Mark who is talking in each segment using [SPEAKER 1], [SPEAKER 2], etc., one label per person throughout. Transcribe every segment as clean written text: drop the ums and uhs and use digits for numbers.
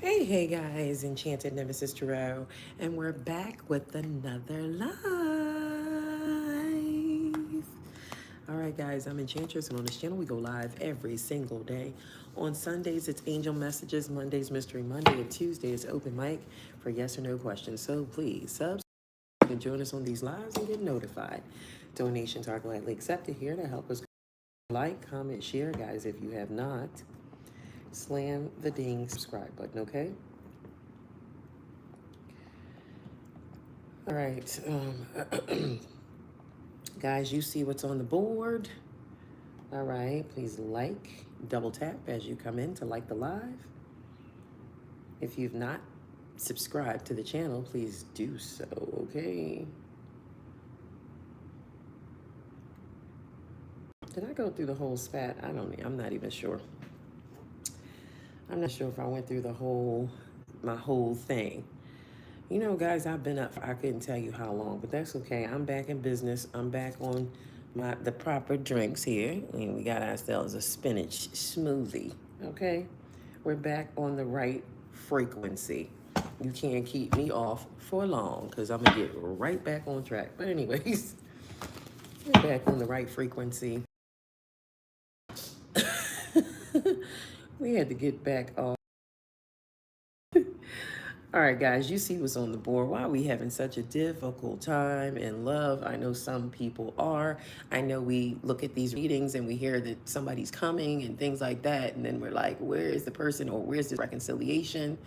[SPEAKER 1] Hey guys, Enchanted Nemesis Tarot, and we're back with another live. All right, guys, I'm Enchantress, and on this channel we go live every single day. On Sundays, it's Angel Messages, Mondays, Mystery Monday, and Tuesday is Open Mic for yes or no questions. So please subscribe and join us on these lives and get notified. Donations are gladly accepted here to help us. Like, comment, share, guys, if you have not. Slam the ding subscribe button, okay? All right, guys, you see what's on the board. All right, please like, double tap as you come in to like the live. If you've not subscribed to the channel, please do so, okay? Did I go through the whole spat? I'm not even sure. I'm not sure if I went through my whole thing. You know, guys, I've been up for, I couldn't tell you how long, but that's okay. I'm back in business. I'm back on the proper drinks here. And we got ourselves a spinach smoothie, okay? We're back on the right frequency. You can't keep me off for long because I'm going to get right back on track. But anyways, we're back on the right frequency. We had to get back on. All right, guys, you see what's on the board. Why are we having such a difficult time in love? I know some people are. I know we look at these readings and we hear that somebody's coming and things like that. And then we're like, where is the person, or where's this reconciliation?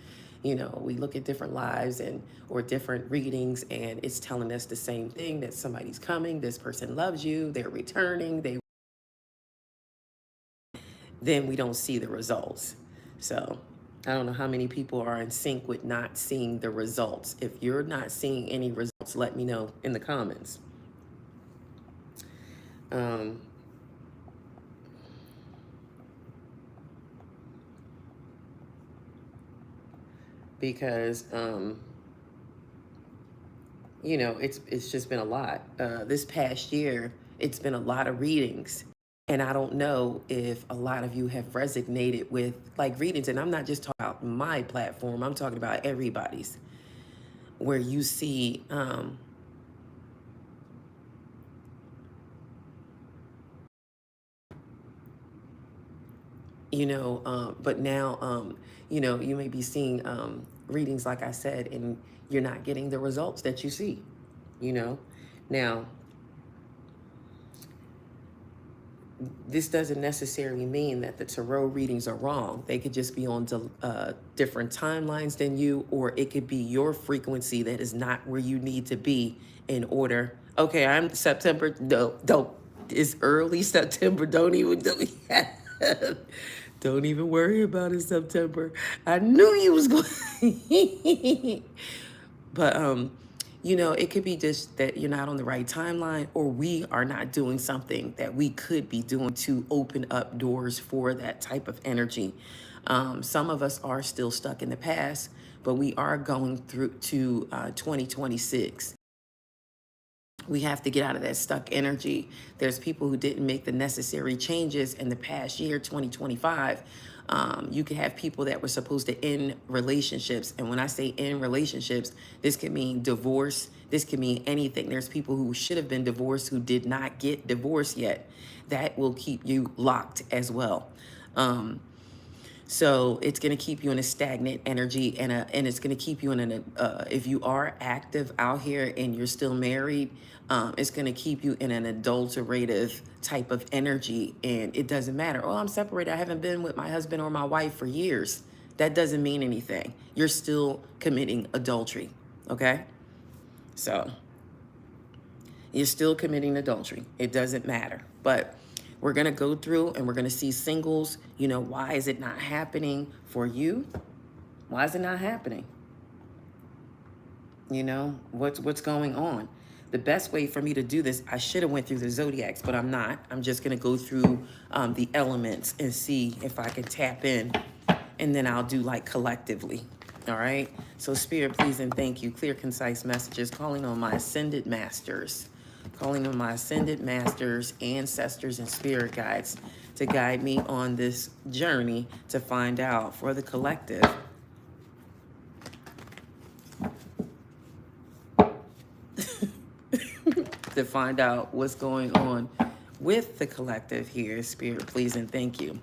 [SPEAKER 1] You know, we look at different lives or different readings, and it's telling us the same thing, that somebody's coming, this person loves you, they're returning, then we don't see the results. So I don't know how many people are in sync with not seeing the results. If you're not seeing any results, let me know in the comments. Because you know, it's just been a lot. This past year, it's been a lot of readings. And I don't know if a lot of you have resonated with like readings, and I'm not just talking about my platform, I'm talking about everybody's, where you see but now, you know, you may be seeing readings, like I said, and you're not getting the results that you see, you know. Now, this doesn't necessarily mean that the tarot readings are wrong. They could just be on different timelines than you, or it could be your frequency that is not where you need to be in order. Okay, I'm September. No, don't. It's early September. Don't even don't even worry about it, September. I knew you was going. But you know, it could be just that you're not on the right timeline, or we are not doing something that we could be doing to open up doors for that type of energy. Some of us are still stuck in the past, but we are going through to 2026. We have to get out of that stuck energy. There's people who didn't make the necessary changes in the past year, 2025. You can have people that were supposed to end relationships. And when I say end relationships, this could mean divorce. This could mean anything. There's people who should have been divorced who did not get divorced yet. That will keep you locked as well. So it's going to keep you in a stagnant energy, and it's going to keep you in if you are active out here and you're still married, it's going to keep you in an adulterative type of energy. And it doesn't matter. Oh, I'm separated. I haven't been with my husband or my wife for years. That doesn't mean anything. You're still committing adultery. Okay. So you're still committing adultery. It doesn't matter. But we're going to go through and we're going to see singles. You know, why is it not happening for you? Why is it not happening? You know, what's going on? The best way for me to do this, I should have went through the Zodiacs, but I'm not. I'm just going to go through the elements and see if I can tap in, and then I'll do like collectively. All right. So Spirit, please and thank you. Clear, concise messages, calling on my ascended masters. Calling on my ascended masters, ancestors, and spirit guides to guide me on this journey to find out for the collective find out what's going on with the collective here. Spirit, please and thank you.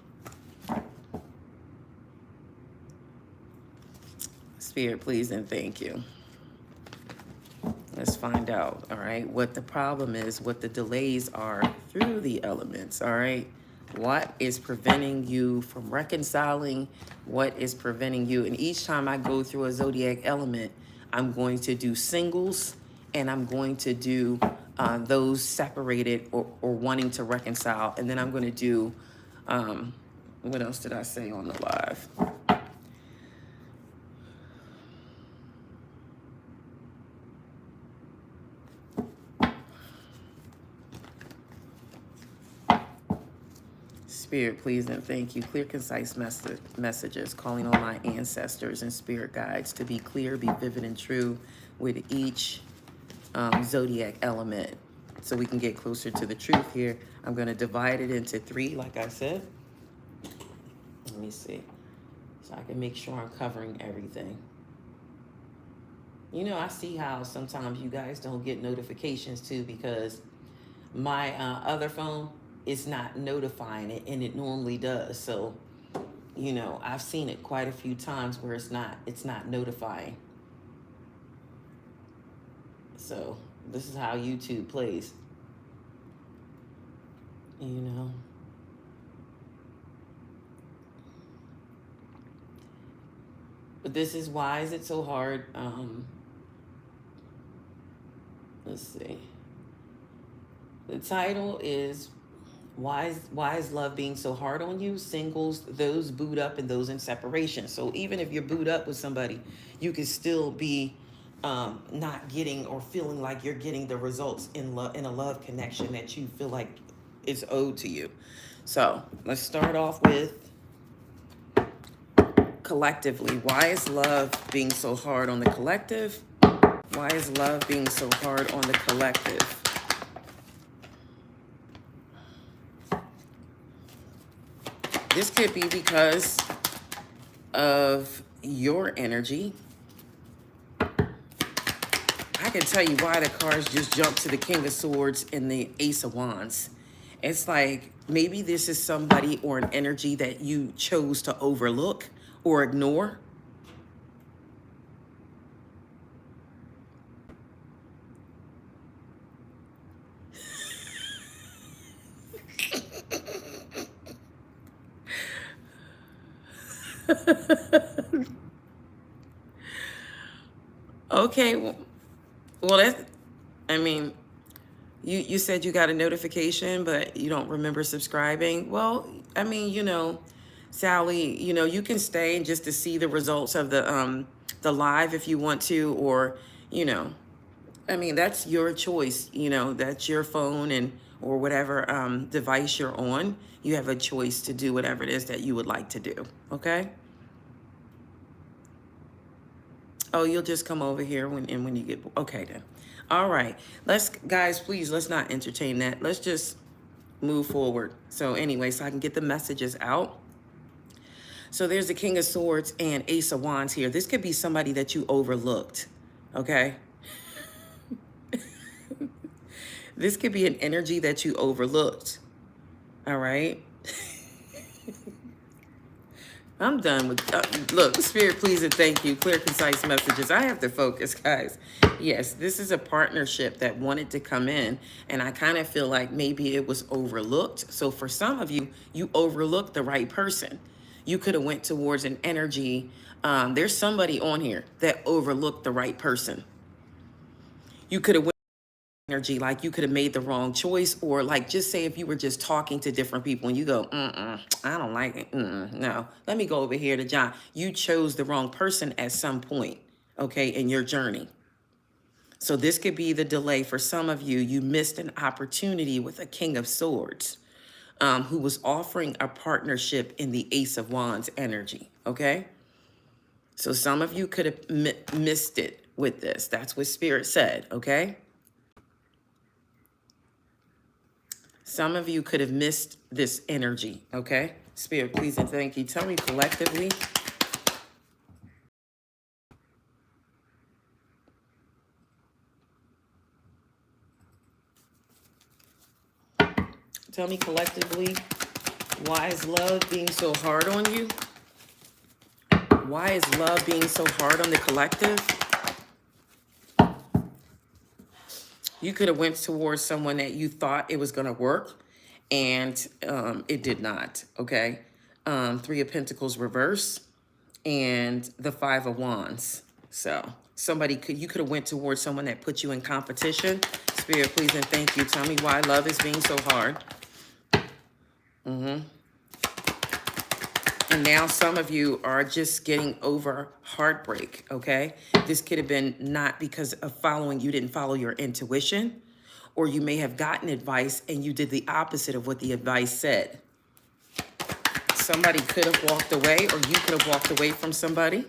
[SPEAKER 1] Spirit, please and thank you. Let's find out, all right, what the problem is, what the delays are through the elements, all right? What is preventing you from reconciling? What is preventing you? And each time I go through a zodiac element, I'm going to do singles, and I'm going to do those separated or wanting to reconcile. And then I'm going to do, what else did I say on the live? Spirit, please and thank you. Clear, concise messages, calling on my ancestors and spirit guides to be clear, be vivid and true with each zodiac element so we can get closer to the truth here. I'm going to divide it into 3, like I said. Let me see. So I can make sure I'm covering everything. You know, I see how sometimes you guys don't get notifications too, because my other phone is not notifying it, and it normally does. So, you know, I've seen it quite a few times where it's not notifying. So this is how YouTube plays, you know. But this is why is it so hard? Let's see. The title is why is love being so hard on you? Singles, those booed up, and those in separation. So even if you're booed up with somebody, you can still be not getting or feeling like you're getting the results in a love connection that you feel like is owed to you. So let's start off with collectively. Why is love being so hard on the collective? Why is love being so hard on the collective? This could be because of your energy. I can tell you why the cards just jumped to the King of Swords and the Ace of Wands. It's like maybe this is somebody or an energy that you chose to overlook or ignore. Okay, well that's, I mean, you said you got a notification, but you don't remember subscribing. Well, I mean, you know, Sally, you know, you can stay just to see the results of the live if you want to, or, you know, I mean, that's your choice. You know, that's your phone and or whatever device you're on. You have a choice to do whatever it is that you would like to do. Okay. Oh, you'll just come over here when you get, okay then. All right. Let's, guys, please, let's not entertain that. Let's just move forward. So anyway, so I can get the messages out. So there's the King of Swords and Ace of Wands here. This could be somebody that you overlooked. Okay. This could be an energy that you overlooked. All right. I'm done with, look, Spirit, please and thank you. Clear, concise messages. I have to focus, guys. Yes, this is a partnership that wanted to come in, and I kind of feel like maybe it was overlooked. So for some of you, you overlooked the right person. You could have went towards an energy. There's somebody on here that overlooked the right person. You could have energy, like you could have made the wrong choice, or like just say if you were just talking to different people and you go, I don't like it. No, let me go over here to John. You chose the wrong person at some point, okay, in your journey. So this could be the delay for some of you. You missed an opportunity with a King of Swords who was offering a partnership in the Ace of Wands energy, okay? So some of you could have missed it with this. That's what Spirit said, okay? Some of you could have missed this energy, okay? Spirit, please and thank you. Tell me collectively. Tell me collectively, why is love being so hard on you? Why is love being so hard on the collective? You could have went towards someone that you thought it was going to work, and it did not, okay? Three of Pentacles reverse and the Five of Wands. So you could have went towards someone that put you in competition. Spirit, please and thank you. Tell me why love is being so hard. And now some of you are just getting over heartbreak, okay? This could have been not because of you didn't follow your intuition, or you may have gotten advice and you did the opposite of what the advice said. Somebody could have walked away, or you could have walked away from somebody.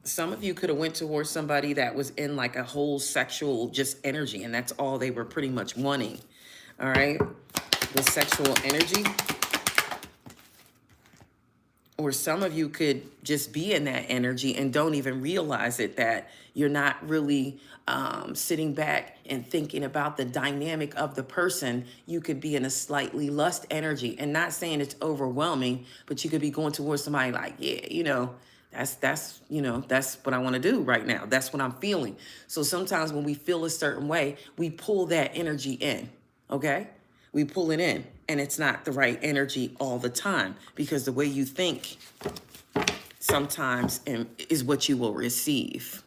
[SPEAKER 1] Some of you could have went towards somebody that was in like a whole sexual just energy, and that's all they were pretty much wanting. All right, the sexual energy. Or some of you could just be in that energy and don't even realize it, that you're not really sitting back and thinking about the dynamic of the person. You could be in a slightly lust energy, and not saying it's overwhelming, but you could be going towards somebody like, yeah, that's what I want to do right now. That's what I'm feeling. So sometimes when we feel a certain way, we pull that energy in, okay? We pull it in, and it's not the right energy all the time, because the way you think sometimes is what you will receive.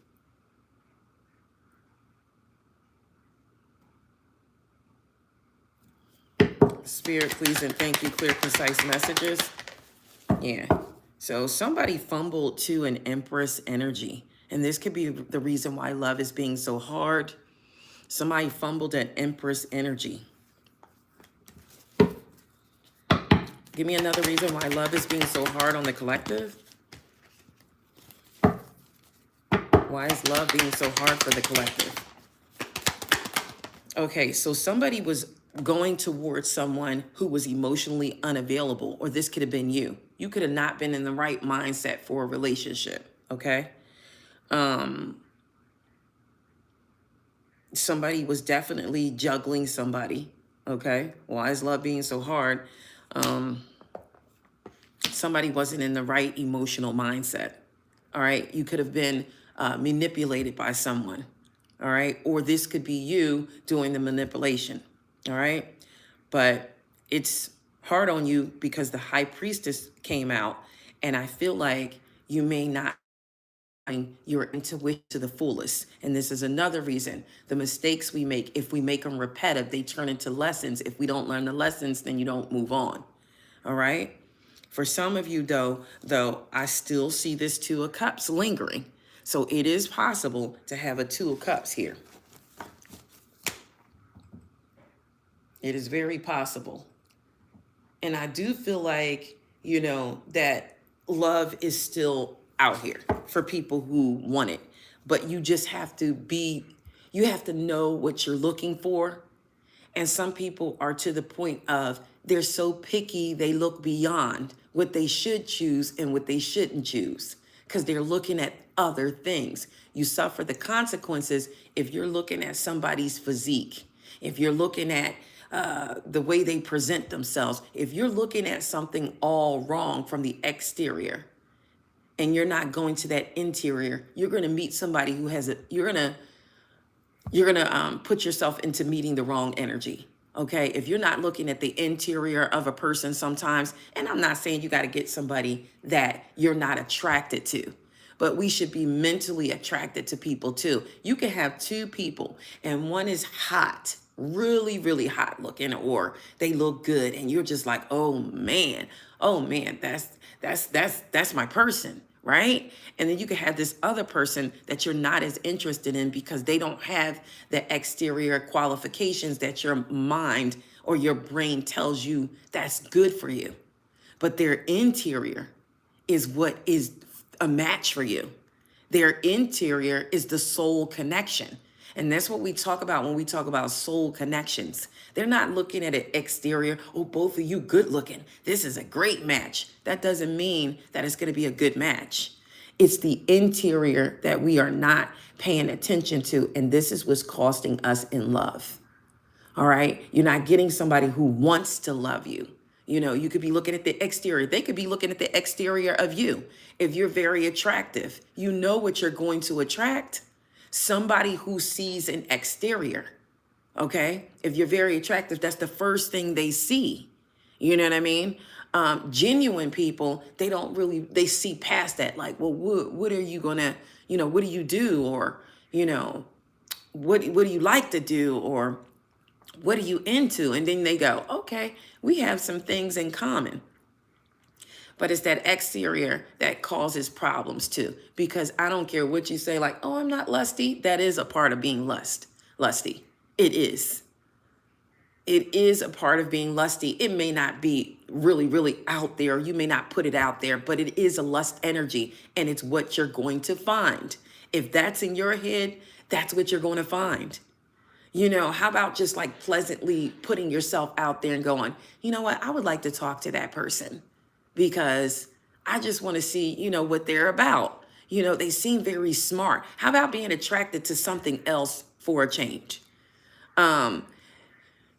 [SPEAKER 1] Spirit, please and thank you. Clear, concise messages. Yeah. So somebody fumbled to an Empress energy, and this could be the reason why love is being so hard. Somebody fumbled an Empress energy. Give me another reason why love is being so hard on the collective. Why is love being so hard for the collective? Okay, so somebody was going towards someone who was emotionally unavailable, or this could have been you. You could have not been in the right mindset for a relationship, okay? Somebody was definitely juggling somebody, okay? Why is love being so hard? Somebody wasn't in the right emotional mindset, all right? You could have been manipulated by someone, all right? Or this could be you doing the manipulation, all right? But it's hard on you because the High Priestess came out, and I feel like you may not your intuition to the fullest. And this is another reason the mistakes we make, if we make them repetitive, they turn into lessons. If we don't learn the lessons, then you don't move on. All right. For some of you, though, I still see this Two of Cups lingering. So it is possible to have a Two of Cups here. It is very possible. And I do feel like, that love is still out here for people who want it. But you just have to know what you're looking for. And some people are to the point of they're so picky, they look beyond what they should choose and what they shouldn't choose, because they're looking at other things. You suffer the consequences if you're looking at somebody's physique, if you're looking at the way they present themselves, if you're looking at something all wrong from the exterior and you're not going to that interior, you're going to meet somebody who has you're going to put yourself into meeting the wrong energy. Okay, if you're not looking at the interior of a person sometimes, and I'm not saying you got to get somebody that you're not attracted to, but we should be mentally attracted to people too. You can have two people and one is hot, really, really hot looking, or they look good and you're just like, oh man, that's my person. Right? And then you can have this other person that you're not as interested in because they don't have the exterior qualifications that your mind or your brain tells you that's good for you. But their interior is what is a match for you. Their interior is the soul connection. And that's what we talk about when we talk about soul connections. They're not looking at an exterior, oh, both of you good looking. This is a great match. That doesn't mean that it's going to be a good match. It's the interior that we are not paying attention to. And this is what's costing us in love. All right. You're not getting somebody who wants to love you. You know, you could be looking at the exterior. They could be looking at the exterior of you. If you're very attractive, you know what you're going to attract. Somebody who sees an exterior. Okay. If you're very attractive, that's the first thing they see. You know what I mean? Genuine people, they don't really, they see past that. Like, well, what are you gonna, you know, what do you do? Or, you know, what do you like to do? Or what are you into? And then they go, okay, we have some things in common. But it's that exterior that causes problems too. Because I don't care what you say, like, oh, I'm not lusty. That is a part of being lusty. It is. It is a part of being lusty. It may not be really, really out there. You may not put it out there, but it is a lust energy, and it's what you're going to find. If that's in your head, that's what you're going to find. You know, how about just like pleasantly putting yourself out there and going, you know what, I would like to talk to that person because I just want to see, you know, what they're about. You know, they seem very smart. How about being attracted to something else for a change?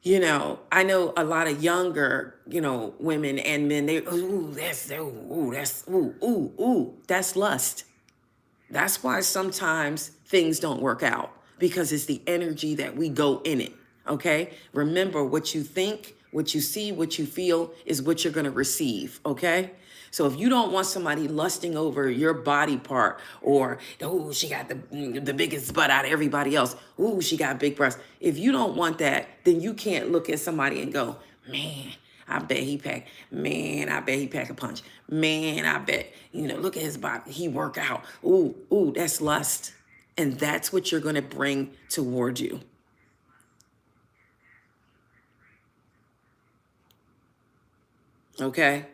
[SPEAKER 1] You know, I know a lot of younger, you know, women and men, that's lust. That's why sometimes things don't work out, because it's the energy that we go in it. Okay. Remember, what you think, what you see, what you feel is what you're going to receive. Okay. So if you don't want somebody lusting over your body part, or, oh, she got the biggest butt out of everybody else. Oh, she got big breasts. If you don't want that, then you can't look at somebody and go, man, I bet he pack. Man, I bet he pack a punch. Man, I bet, you know, look at his body. He work out. Ooh, that's lust. And that's what you're going to bring toward you. Okay?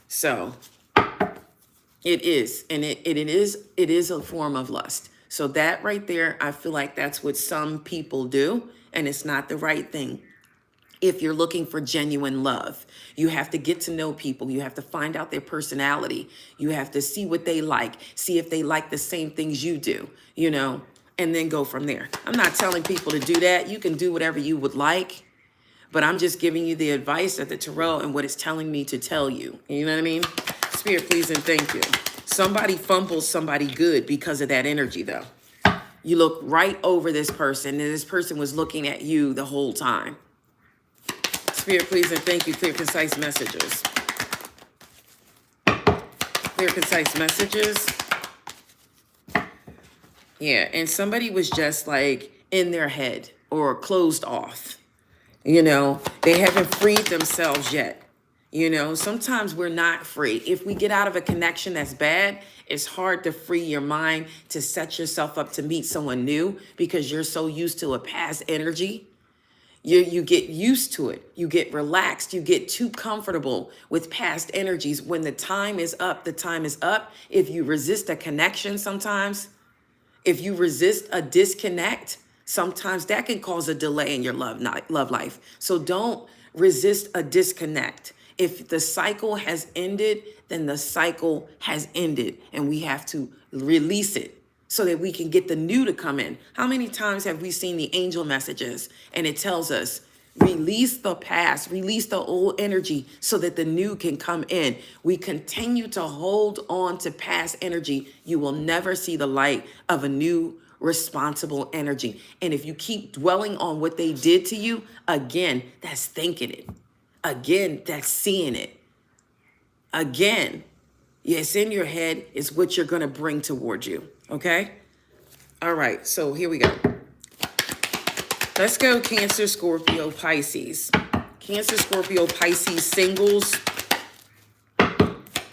[SPEAKER 1] So it is, and it is a form of lust. So that right there, I feel like that's what some people do, and it's not the right thing. If you're looking for genuine love, you have to get to know people. You have to find out their personality. You have to see what they like, see if they like the same things you do, you know, and then go from there. I'm not telling people to do that. You can do whatever you would like, but I'm just giving you the advice of the tarot and what it's telling me to tell you. You know what I mean? Spirit, please and thank you. Somebody fumbles somebody good because of that energy, though. You look right over this person, and this person was looking at you the whole time. Spirit, please and thank you. Clear, concise messages. Clear, concise messages. Yeah, and somebody was just like in their head or closed off. You know, they haven't freed themselves yet. You know, sometimes we're not free. If we get out of a connection that's bad, it's hard to free your mind to set yourself up to meet someone new because you're so used to a past energy. You get used to it. You get relaxed. You get too comfortable with past energies. When the time is up, the time is up. If you resist a connection sometimes, if you resist a disconnect, sometimes that can cause a delay in your love life. So don't resist a disconnect. If the cycle has ended, then the cycle has ended, and we have to release it so that we can get the new to come in. How many times have we seen the angel messages and it tells us, release the past, release the old energy so that the new can come in? We continue to hold on to past energy. You will never see the light of a new responsible energy. And if you keep dwelling on what they did to you, again, that's thinking it. Again, that's seeing it. Again, yes, in your head is what you're going to bring towards you. Okay? All right. So here we go. Let's go Cancer, Scorpio, Pisces. Cancer, Scorpio, Pisces singles.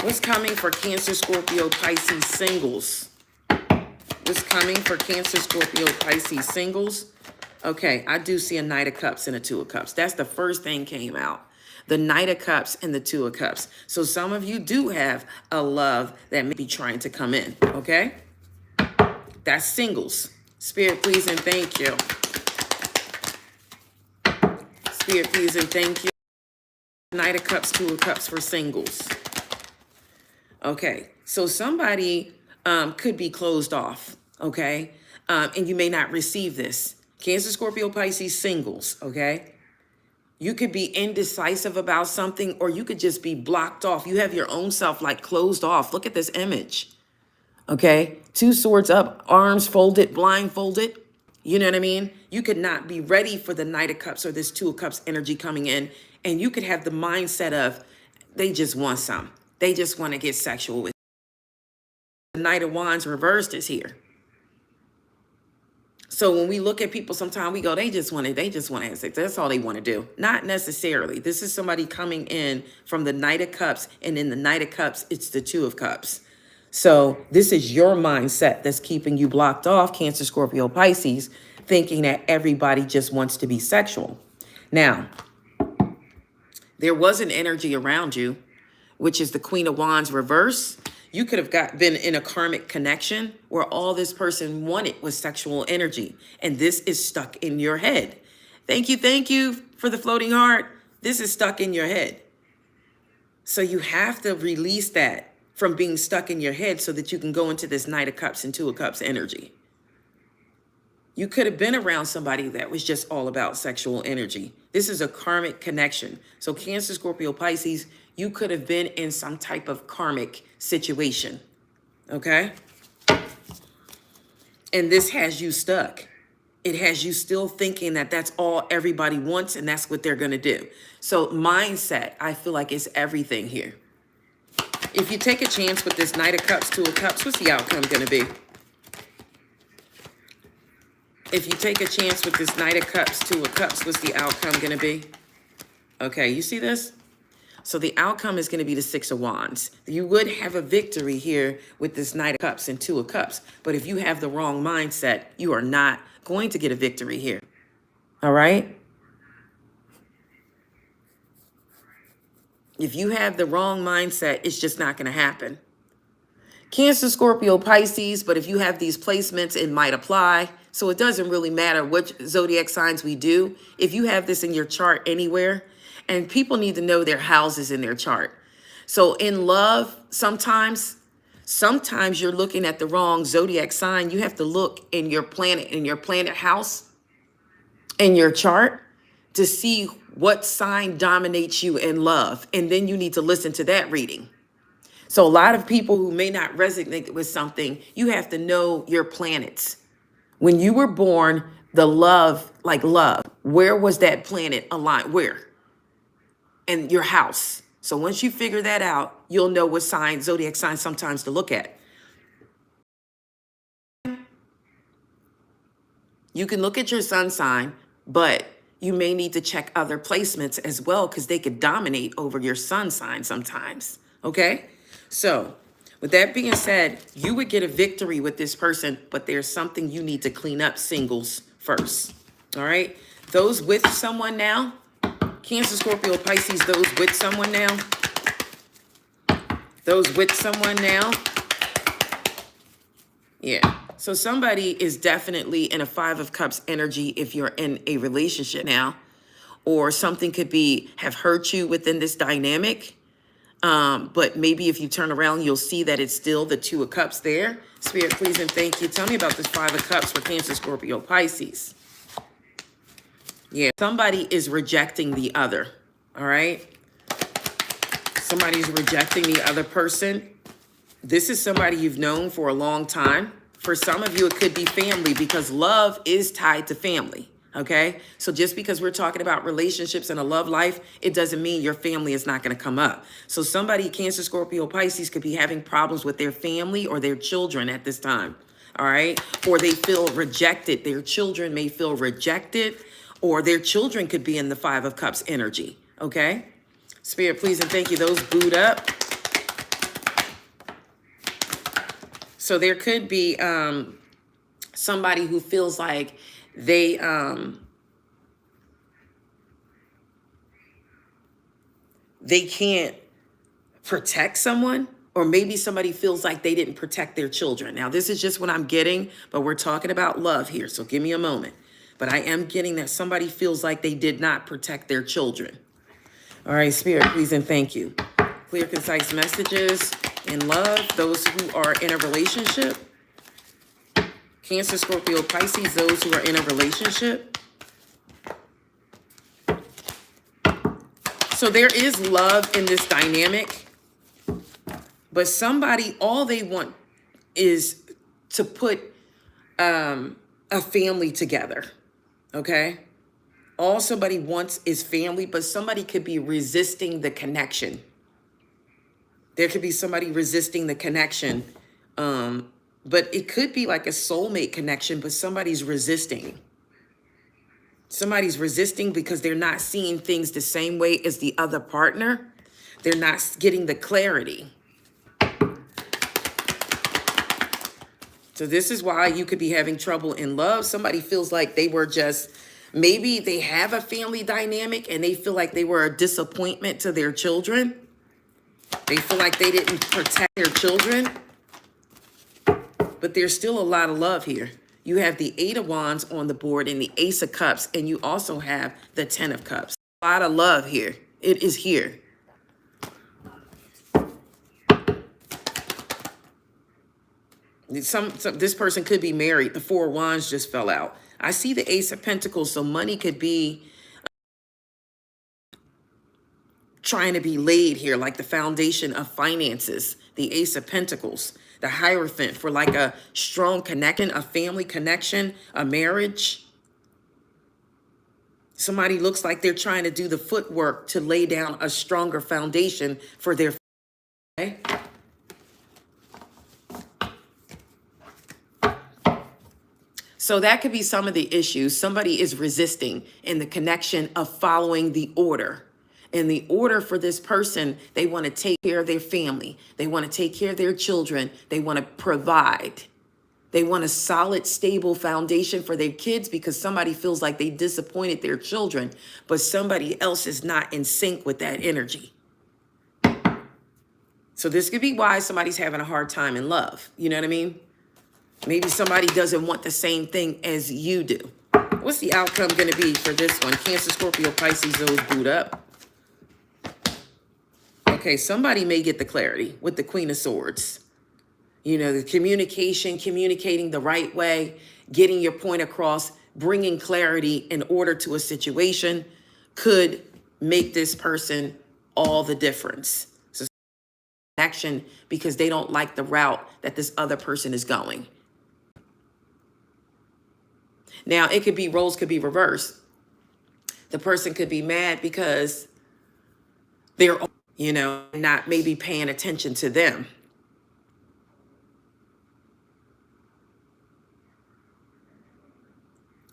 [SPEAKER 1] What's coming for Cancer, Scorpio, Pisces singles? What's coming for Cancer, Scorpio, Pisces singles? Okay, I do see a Knight of Cups and a Two of Cups. That's the first thing came out. The Knight of Cups and the Two of Cups. So some of you do have a love that may be trying to come in, okay? That's singles. Spirit, please and thank you. Spirit, please and thank you. Knight of Cups, Two of Cups for singles. Okay, so somebody could be closed off, okay? And you may not receive this. Cancer, Scorpio, Pisces, singles, okay? You could be indecisive about something, or you could just be blocked off. You have your own self like closed off. Look at this image, okay? Two swords up, arms folded, blindfolded. You know what I mean? You could not be ready for the Knight of Cups or this Two of Cups energy coming in. And you could have the mindset of, they just want some. They just want to get sexual with. The Knight of Wands reversed is here. So when we look at people, sometimes we go, they just want to have sex. That's all they want to do. Not necessarily. This is somebody coming in from the Knight of Cups, and in the Knight of Cups, it's the Two of Cups. So this is your mindset that's keeping you blocked off, Cancer, Scorpio, Pisces, thinking that everybody just wants to be sexual. Now, there was an energy around you, which is the Queen of Wands reverse. You could have been in a karmic connection where all this person wanted was sexual energy. And this is stuck in your head. Thank you for the floating heart. This is stuck in your head. So you have to release that from being stuck in your head so that you can go into this Knight of Cups and Two of Cups energy. You could have been around somebody that was just all about sexual energy. This is a karmic connection. So Cancer, Scorpio, Pisces, you could have been in some type of karmic situation, okay? And this has you stuck. It has you still thinking that that's all everybody wants and that's what they're going to do. So mindset, I feel like, is everything here. If you take a chance with this Knight of Cups, Two of Cups, what's the outcome going to be? If you take a chance with this Knight of Cups, Two of Cups, what's the outcome going to be? Okay, you see this? So the outcome is going to be the Six of Wands. You would have a victory here with this Knight of Cups and Two of Cups. But if you have the wrong mindset, you are not going to get a victory here. All right? If you have the wrong mindset, it's just not going to happen. Cancer, Scorpio, Pisces, but if you have these placements, it might apply. So it doesn't really matter which zodiac signs we do. If you have this in your chart anywhere, and people need to know their houses in their chart. So in love, sometimes you're looking at the wrong zodiac sign. You have to look in your planet house, in your chart, to see what sign dominates you in love. And then you need to listen to that reading. So a lot of people who may not resonate with something, you have to know your planets. When you were born, the love, where was that planet aligned? Where? And your house. So once you figure that out, you'll know what sign, zodiac sign sometimes to look at. You can look at your sun sign, but you may need to check other placements as well because they could dominate over your sun sign sometimes. Okay? So with that being said, you would get a victory with this person, but there's something you need to clean up, singles, first. All right? Those with someone now, Cancer, Scorpio, Pisces, those with someone now. Those with someone now. Yeah. So somebody is definitely in a Five of Cups energy if you're in a relationship now. Or something could have hurt you within this dynamic. But maybe if you turn around, you'll see that it's still the Two of Cups there. Spirit, please and thank you. Tell me about this Five of Cups for Cancer, Scorpio, Pisces. Yeah, somebody is rejecting the other, all right? Somebody's rejecting the other person. This is somebody you've known for a long time. For some of you, it could be family because love is tied to family, okay? So just because we're talking about relationships and a love life, it doesn't mean your family is not going to come up. So somebody, Cancer, Scorpio, Pisces, could be having problems with their family or their children at this time, all right? Or they feel rejected. Their children may feel rejected, or their children could be in the Five of Cups energy, okay? Spirit, please and thank you. Those booed up. So there could be somebody who feels like they can't protect someone, Or maybe somebody feels like they didn't protect their children. Now, this is just what I'm getting, but we're talking about love here, so give me a moment. But I am getting that somebody feels like they did not protect their children. All right, Spirit, please and thank you. Clear, concise messages in love, those who are in a relationship. Cancer, Scorpio, Pisces, those who are in a relationship. So there is love in this dynamic, but somebody, all they want is to put a family together, okay? All somebody wants is family, but somebody could be resisting the connection. There could be somebody resisting the connection, but it could be like a soulmate connection, but somebody's resisting. Somebody's resisting because they're not seeing things the same way as the other partner. They're not getting the clarity. So this is why you could be having trouble in love. Somebody feels like they were just, maybe they have a family dynamic and they feel like they were a disappointment to their children. They feel like they didn't protect their children. But there's still a lot of love here. You have the 8 of Wands on the board and the Ace of Cups, and you also have the 10 of Cups. A lot of love here. It is here. This person could be married. The 4 of Wands just fell out. I see the Ace of Pentacles, so money could be trying to be laid here, like the foundation of finances. The Ace of Pentacles, the Hierophant for like a strong connection, a family connection, a marriage. Somebody looks like they're trying to do the footwork to lay down a stronger foundation for their family. So that could be some of the issues. Somebody is resisting in the connection of following the order. And the order for this person, they want to take care of their family. They want to take care of their children. They want to provide. They want a solid, stable foundation for their kids because somebody feels like they disappointed their children, but somebody else is not in sync with that energy. So this could be why somebody's having a hard time in love. You know what I mean? Maybe somebody doesn't want the same thing as you do. What's the outcome going to be for this one? Cancer, Scorpio, Pisces, those boot up. Okay, somebody may get the clarity with the Queen of Swords. You know, the communication, communicating the right way, getting your point across, bringing clarity in order to a situation could make this person all the difference. So action because they don't like the route that this other person is going. Now, it could be, roles could be reversed. The person could be mad because they're, you know, not maybe paying attention to them.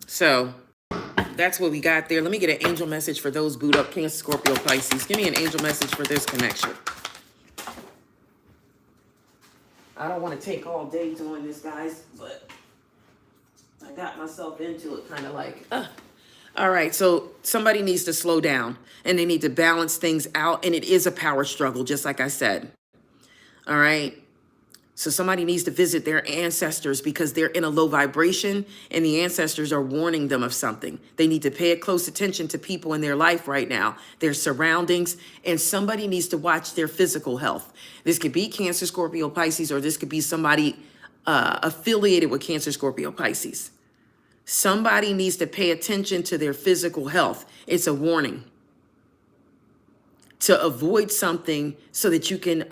[SPEAKER 1] So that's what we got there. Let me get an angel message for those boot up, Cancer, Scorpio, Pisces. Give me an angel message for this connection. I don't want to take all day doing this, guys, but I got myself into it kind of like, All right, so somebody needs to slow down and they need to balance things out. And it is a power struggle, just like I said. All right. So somebody needs to visit their ancestors because they're in a low vibration and the ancestors are warning them of something. They need to pay close attention to people in their life right now, their surroundings, and somebody needs to watch their physical health. This could be Cancer, Scorpio, Pisces, or this could be somebody affiliated with Cancer, Scorpio, Pisces. Somebody needs to pay attention to their physical health. It's a warning to avoid something so that you can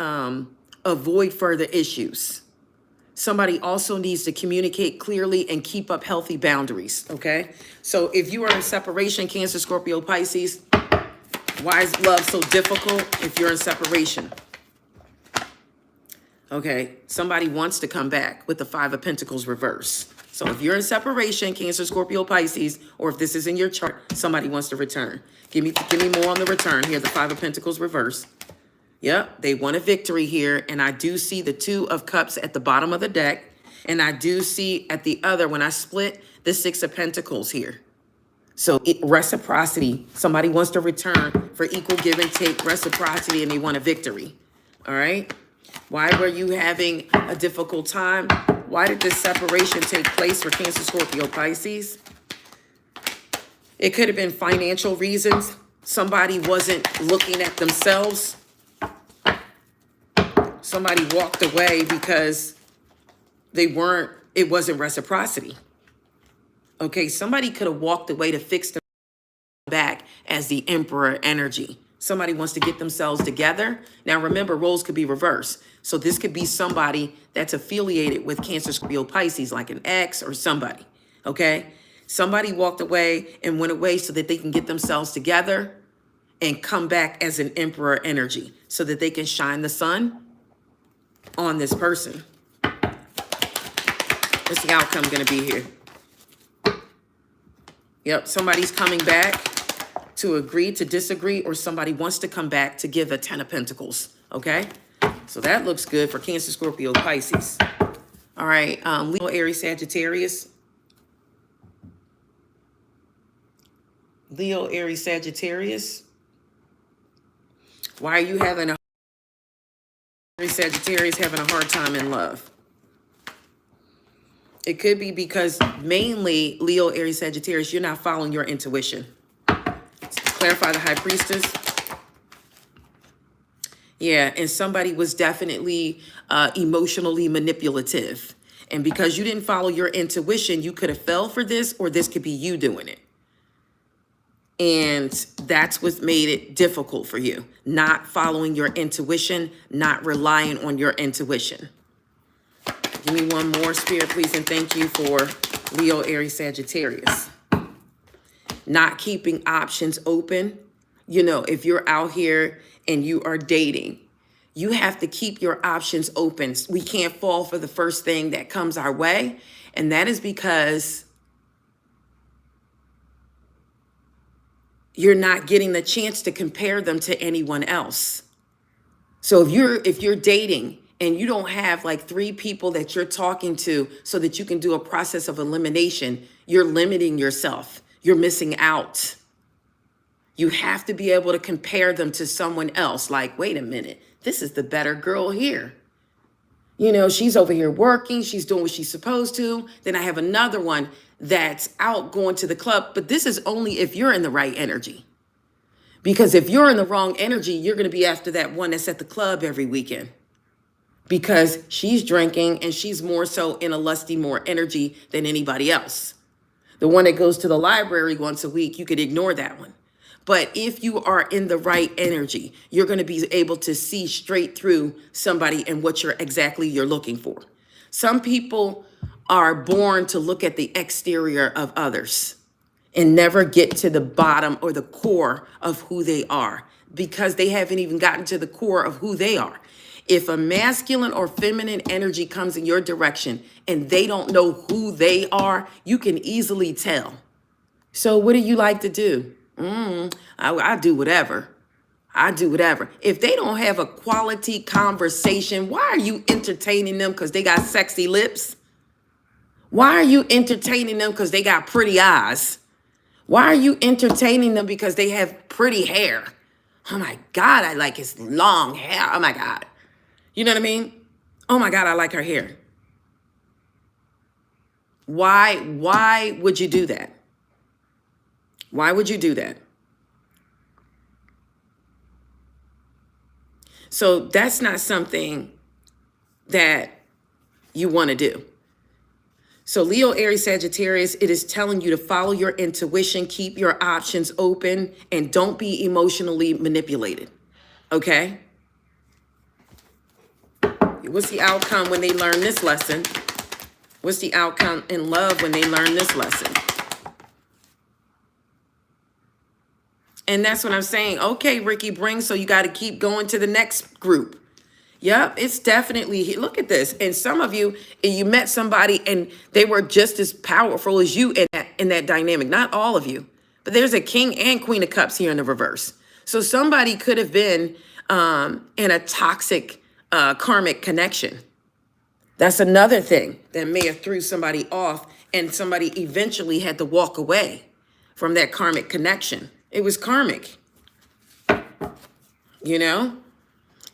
[SPEAKER 1] avoid further issues. Somebody also needs to communicate clearly and keep up healthy boundaries, okay? So if you are in separation, Cancer, Scorpio, Pisces, why is love so difficult if you're in separation? Okay, somebody wants to come back with the 5 of Pentacles reverse. So if you're in separation, Cancer, Scorpio, Pisces, or if this is in your chart, somebody wants to return. Give me more on the return here, the 5 of Pentacles reverse. Yep, they want a victory here, and I do see the 2 of Cups at the bottom of the deck, and I do see at the other, when I split, the 6 of Pentacles here. So reciprocity, somebody wants to return for equal give and take, reciprocity, and they want a victory, all right? Why were you having a difficult time? Why did this separation take place for Cancer, Scorpio, Pisces? It could have been financial reasons. Somebody wasn't looking at themselves. Somebody walked away because it wasn't reciprocity. Okay, somebody could have walked away to fix their back as the Emperor energy. Somebody wants to get themselves together. Now remember, roles could be reversed. So this could be somebody that's affiliated with Cancer, Scorpio, Pisces, like an ex or somebody. Okay, somebody walked away and went away so that they can get themselves together and come back as an Emperor energy so that they can shine the sun on this person. What's the outcome going to be here? Yep, somebody's coming back to agree to disagree, or somebody wants to come back to give a 10 of Pentacles, okay? So that looks good for Cancer, Scorpio, Pisces. All right, Leo, Aries, Sagittarius. Leo, Aries, Sagittarius. Why are you having a Sagittarius having a hard time in love? It could be because mainly Leo, Aries, Sagittarius, you're not following your intuition. Clarify the High Priestess. Yeah, and somebody was definitely emotionally manipulative. And because you didn't follow your intuition, you could have fell for this, or this could be you doing it. And that's what made it difficult for you. Not following your intuition, not relying on your intuition. Give me one more, Spirit, please, and thank you for Leo, Aries, Sagittarius. Not keeping options open. You know, if you're out here and you are dating, you have to keep your options open. We can't fall for the first thing that comes our way. And that is because you're not getting the chance to compare them to anyone else. So if you're dating and you don't have like 3 people that you're talking to so that you can do a process of elimination, you're limiting yourself. You're missing out. You have to be able to compare them to someone else. Like, wait a minute, this is the better girl here. You know, she's over here working. She's doing what she's supposed to. Then I have another one that's out going to the club. But this is only if you're in the right energy. Because if you're in the wrong energy, you're going to be after that one that's at the club every weekend. Because she's drinking and she's more so in a lusty more energy than anybody else. The one that goes to the library once a week, you could ignore that one. But if you are in the right energy, you're going to be able to see straight through somebody and what you're looking for. Some people are born to look at the exterior of others and never get to the bottom or the core of who they are because they haven't even gotten to the core of who they are. If a masculine or feminine energy comes in your direction and they don't know who they are, you can easily tell. So what do you like to do? I do whatever. I do whatever. If they don't have a quality conversation, why are you entertaining them because they got sexy lips? Why are you entertaining them because they got pretty eyes? Why are you entertaining them because they have pretty hair? Oh my God, I like his long hair. Oh my God. You know what I mean? Oh my God, I like her hair. Why would you do that? Why would you do that? So that's not something that you want to do. So Leo, Aries, Sagittarius, it is telling you to follow your intuition, keep your options open, and don't be emotionally manipulated. Okay? What's the outcome when they learn this lesson? What's the outcome in love when they learn this lesson? And that's what I'm saying. Okay, Ricky Bring, so you got to keep going to the next group. Yep, it's definitely, look at this. And some of you, you met somebody and they were just as powerful as you in that dynamic. Not all of you, but there's a King and Queen of Cups here in the reverse. So somebody could have been in a toxic karmic connection. That's another thing that may have threw somebody off, and somebody eventually had to walk away from that karmic connection. It was karmic, you know?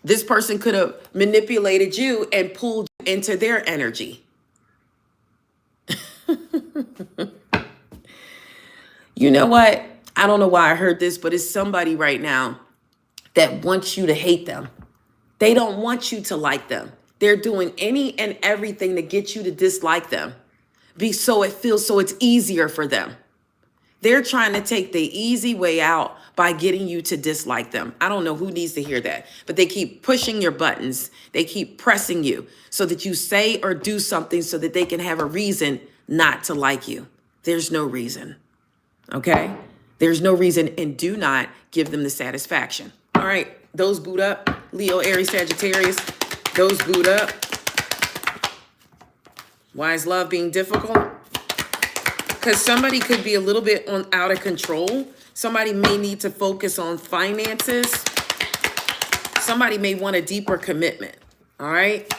[SPEAKER 1] This person could have manipulated you and pulled you into their energy. You know what? I don't know why I heard this, but it's somebody right now that wants you to hate them. They don't want you to like them. They're doing any and everything to get you to dislike them. So it's easier for them. They're trying to take the easy way out by getting you to dislike them. I don't know who needs to hear that, but they keep pushing your buttons. They keep pressing you so that you say or do something so that they can have a reason not to like you. There's no reason. Okay? There's no reason, and do not give them the satisfaction. All right, those boot up. Leo, Aries, Sagittarius, those boot up. Why is love being difficult? Because somebody could be a little bit out of control. Somebody may need to focus on finances. Somebody may want a deeper commitment. All right?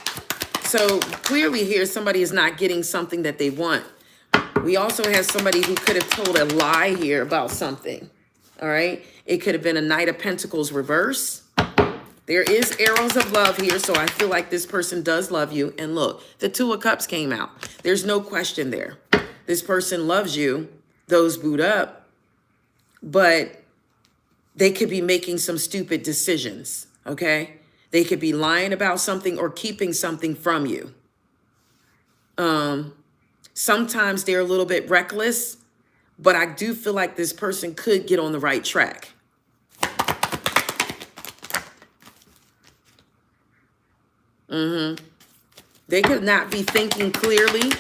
[SPEAKER 1] So clearly here, somebody is not getting something that they want. We also have somebody who could have told a lie here about something. All right? It could have been a Knight of Pentacles reverse. There is arrows of love here, so I feel like this person does love you. And look, the Two of Cups came out. There's no question there. This person loves you, those boot up, but they could be making some stupid decisions, okay? They could be lying about something or keeping something from you. Sometimes they're a little bit reckless, but I do feel like this person could get on the right track. They could not be thinking clearly,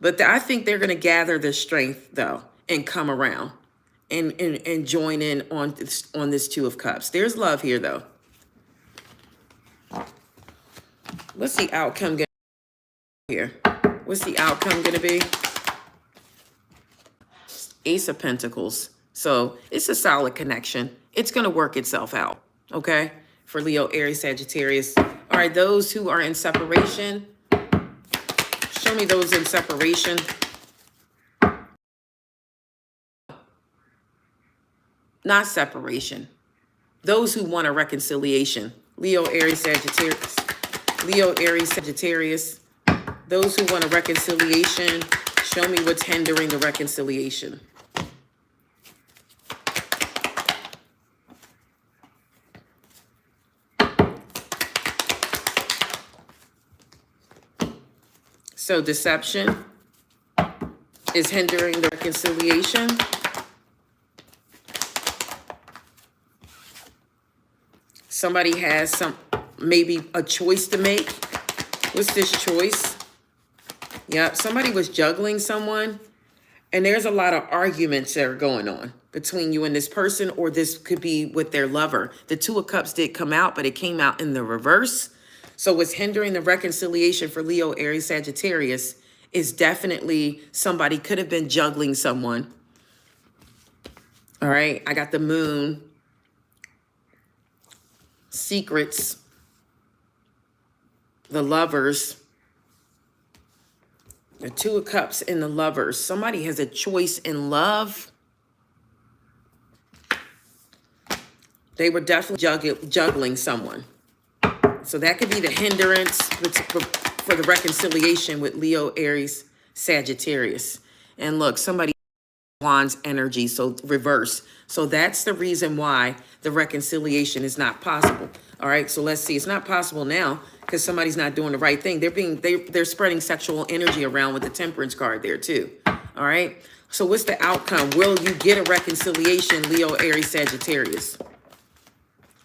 [SPEAKER 1] but I think they're going to gather their strength, though, and come around and join in on this Two of Cups. There's love here, though. What's the outcome going to be here? What's the outcome going to be? Ace of Pentacles. So it's a solid connection. It's going to work itself out, okay? For Leo, Aries, Sagittarius. All right, those who are in separation, show me those in separation. Not separation. Those who want a reconciliation. Leo, Aries, Sagittarius. Leo, Aries, Sagittarius. Those who want a reconciliation, show me what's hindering the reconciliation. So deception is hindering the reconciliation. Somebody has maybe a choice to make. What's this choice? Yeah, somebody was juggling someone, and there's a lot of arguments that are going on between you and this person, or this could be with their lover. The Two of Cups did come out, but it came out in the reverse. So what's hindering the reconciliation for Leo, Aries, Sagittarius is definitely somebody could have been juggling someone. All right, I got the Moon, Secrets, the Lovers, the Two of Cups, and the Lovers. Somebody has a choice in love. They were definitely juggling someone. So that could be the hindrance for the reconciliation with Leo, Aries, Sagittarius. And look, somebody wants energy, so reverse. So that's the reason why the reconciliation is not possible. All right, so let's see. It's not possible now because somebody's not doing the right thing. They're spreading sexual energy around with the Temperance card there too. All right, so what's the outcome? Will you get a reconciliation, Leo, Aries, Sagittarius?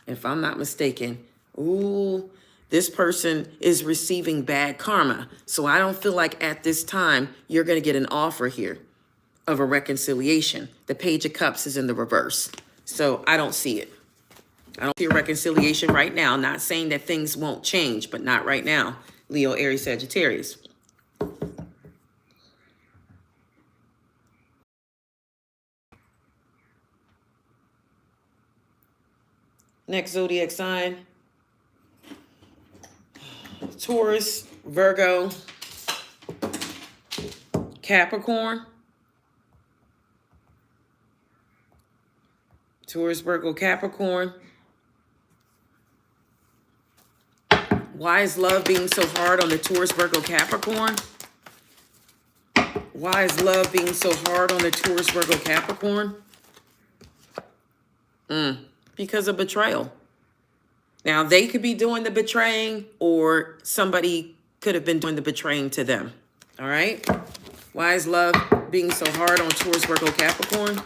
[SPEAKER 1] If I'm not mistaken, ooh, this person is receiving bad karma. So I don't feel like at this time you're going to get an offer here of a reconciliation. The Page of Cups is in the reverse. So I don't see it. I don't see a reconciliation right now. Not saying that things won't change, but not right now. Leo, Aries, Sagittarius. Next zodiac sign. Taurus, Virgo, Capricorn. Taurus, Virgo, Capricorn. Why is love being so hard on the Taurus, Virgo, Capricorn? Why is love being so hard on the Taurus, Virgo, Capricorn? Because of betrayal. Now, they could be doing the betraying, or somebody could have been doing the betraying to them. All right? Why is love being so hard on Taurus, Virgo, Capricorn?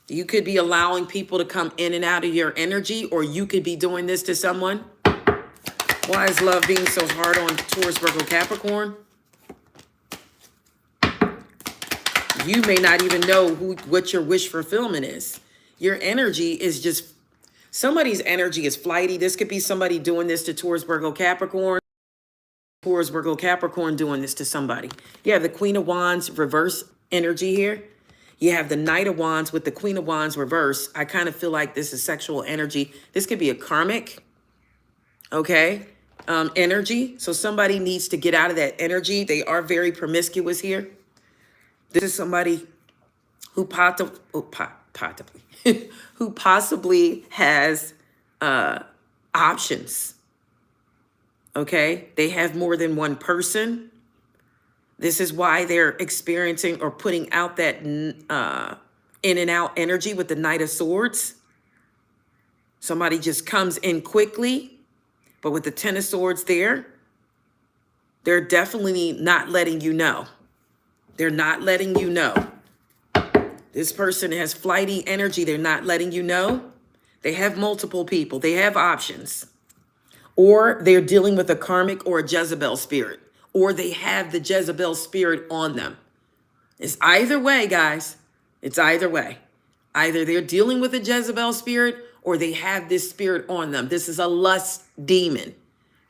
[SPEAKER 1] You could be allowing people to come in and out of your energy, or you could be doing this to someone. Why is love being so hard on Taurus, Virgo, Capricorn? You may not even know what your wish fulfillment is. Your energy is just, somebody's energy is flighty. This could be somebody doing this to Taurus, Virgo, Capricorn. Taurus, Virgo, Capricorn doing this to somebody. You have the Queen of Wands reverse energy here. You have the Knight of Wands with the Queen of Wands reverse. I kind of feel like this is sexual energy. This could be a karmic, okay, energy. So somebody needs to get out of that energy. They are very promiscuous here. This is somebody who who possibly has options. Okay, they have more than one person. This is why they're experiencing or putting out that in and out energy with the Knight of Swords. Somebody just comes in quickly, but with the Ten of Swords there, they're definitely not letting you know. They're not letting you know. This person has flighty energy. They're not letting you know. They have multiple people. They have options. Or they're dealing with a karmic or a Jezebel spirit. Or they have the Jezebel spirit on them. It's either way, guys. It's either way. Either they're dealing with a Jezebel spirit or they have this spirit on them. This is a lust demon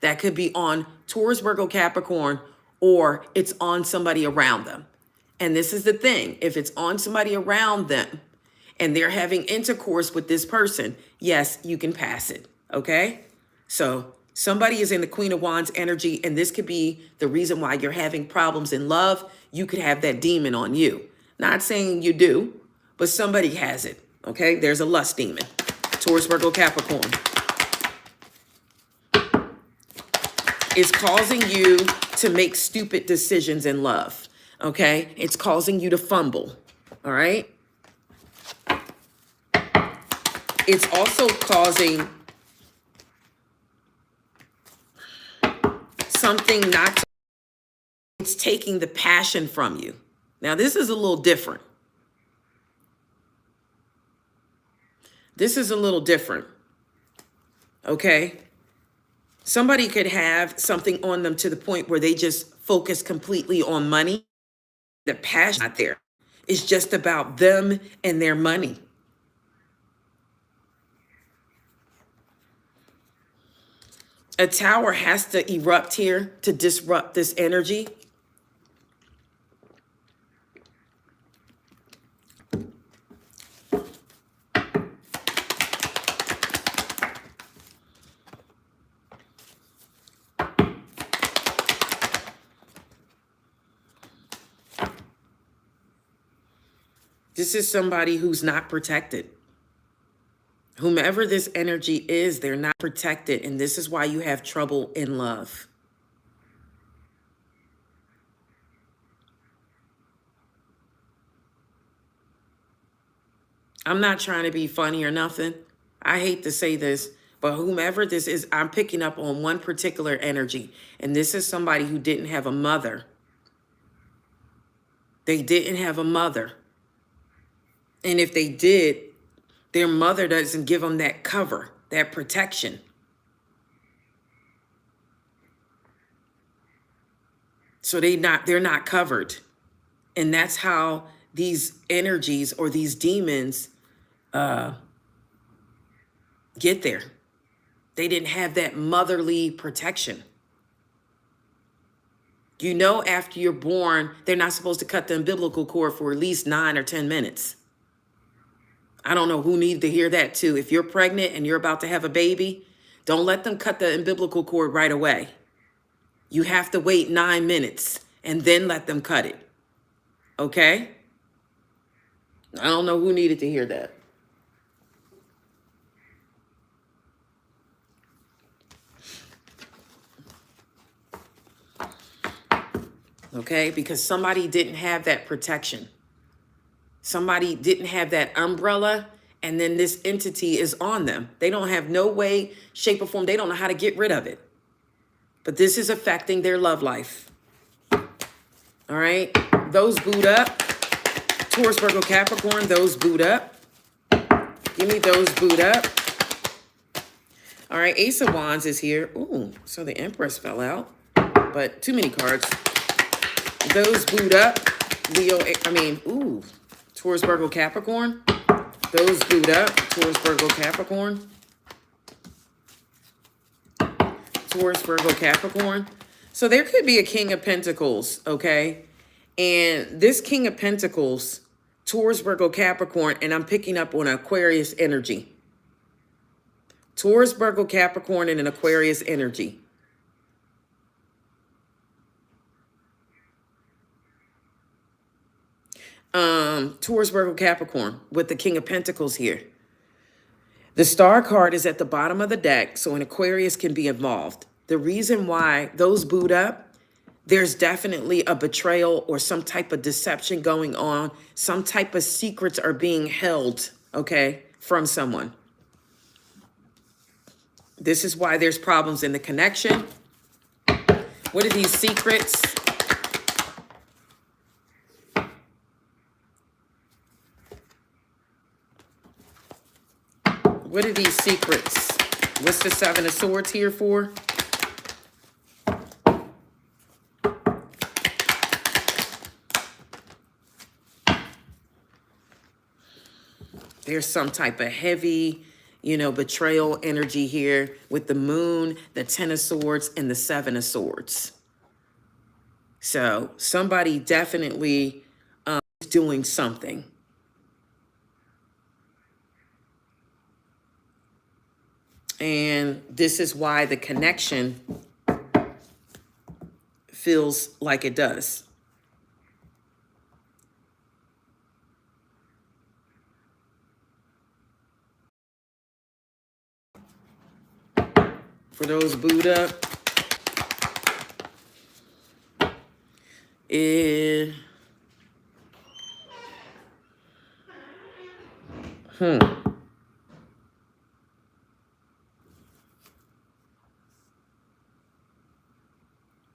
[SPEAKER 1] that could be on Taurus, Virgo, Capricorn, or it's on somebody around them. And this is the thing. If it's on somebody around them and they're having intercourse with this person, yes, you can pass it. Okay? So somebody is in the Queen of Wands energy, and this could be the reason why you're having problems in love. You could have that demon on you. Not saying you do, but somebody has it. Okay? There's a lust demon. Taurus, Virgo, Capricorn. It's causing you to make stupid decisions in love. Okay? It's causing you to fumble. All right? It's also causing something not to, it's taking the passion from you. Now, this is a little different. This is a little different. Okay? Somebody could have something on them to the point where they just focus completely on money. The passion not there. It's just about them and their money. A tower has to erupt here to disrupt this energy. This is somebody who's not protected. Whomever this energy is, they're not protected. And this is why you have trouble in love. I'm not trying to be funny or nothing. I hate to say this, but whomever this is, I'm picking up on one particular energy. And this is somebody who didn't have a mother. They didn't have a mother. And if they did, their mother doesn't give them that cover, that protection. So they're not covered. And that's how these energies or these demons get there. They didn't have that motherly protection. You know, after you're born, they're not supposed to cut the umbilical cord for at least 9 or 10 minutes. I don't know who needed to hear that too. If you're pregnant and you're about to have a baby, don't let them cut the umbilical cord right away. You have to wait 9 minutes and then let them cut it. Okay? I don't know who needed to hear that. okay? Because somebody didn't have that protection. Somebody didn't have that umbrella, and then this entity is on them. They don't have no way, shape, or form. They don't know how to get rid of it. But this is affecting their love life. All right? Those boot up. Taurus, Virgo, Capricorn, those boot up. Give me those boot up. All right, Ace of Wands is here. Ooh, so the Empress fell out, but too many cards. Those boot up. Leo, ooh, Taurus, Virgo, Capricorn. Those boot up. Taurus, Virgo, Capricorn. Taurus, Virgo, Capricorn. So there could be a King of Pentacles, okay? And this King of Pentacles, Taurus, Virgo, Capricorn, and I'm picking up on Aquarius energy. Taurus, Virgo, Capricorn, and an Aquarius energy. Taurus, Virgo, Capricorn with the King of Pentacles here. The Star card is at the bottom of the deck, so an Aquarius can be involved. The reason why those boot up, there's definitely a betrayal or some type of deception going on. Some type of secrets are being held, okay, from someone. This is why there's problems in the connection. What are these secrets? What are these secrets? What's the Seven of Swords here for? There's some type of heavy, betrayal energy here with the Moon, the Ten of Swords, and the Seven of Swords. So somebody definitely is doing something. And this is why the connection feels like it does. For those Buddha,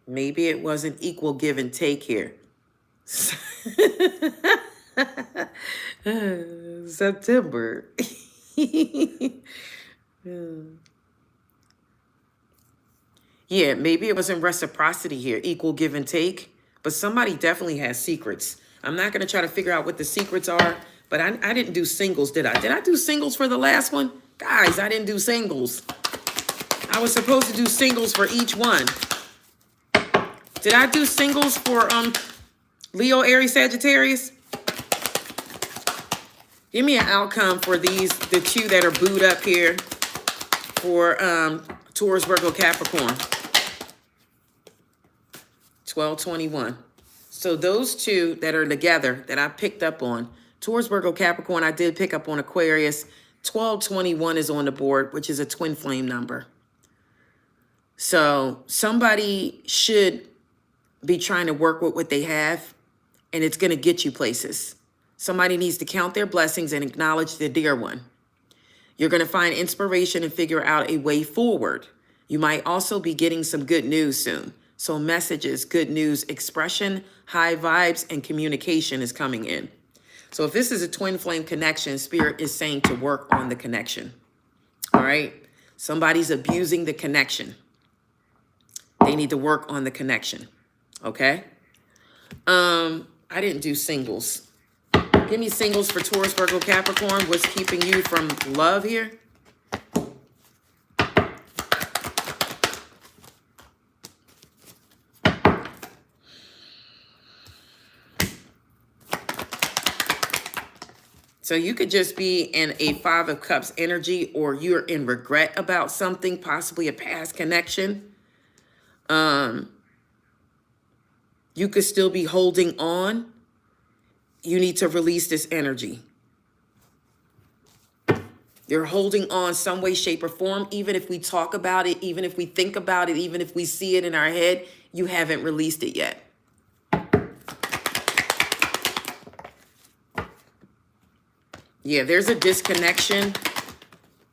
[SPEAKER 1] maybe it wasn't equal give and take here. September. Yeah, maybe it wasn't reciprocity here, equal give and take, but somebody definitely has secrets. I'm not going to try to figure out what the secrets are, but I didn't do singles, did I? Did I do singles for the last one? Guys, I didn't do singles. I was supposed to do singles for each one. Did I do singles for Leo, Aries, Sagittarius? Give me an outcome for these, the two that are booed up here for Taurus, Virgo, Capricorn. 1221. So those two that are together that I picked up on, Taurus, Virgo, Capricorn, I did pick up on Aquarius. 1221 is on the board, which is a twin flame number. So somebody should be trying to work with what they have, and it's going to get you places. Somebody needs to count their blessings and acknowledge the dear one. You're going to find inspiration and figure out a way forward. You might also be getting some good news soon. So messages, good news, expression, high vibes, and communication is coming in. So if this is a twin flame connection, Spirit is saying to work on the connection. All right? Somebody's abusing the connection. They need to work on the connection. Okay? I didn't do singles. Give me singles for Taurus, Virgo, Capricorn. What's keeping you from love here? So you could just be in a Five of Cups energy, or you're in regret about something, possibly a past connection. You could still be holding on. You need to release this energy. You're holding on some way, shape, or form. Even if we talk about it, even if we think about it, even if we see it in our head, you haven't released it yet. Yeah, there's a disconnection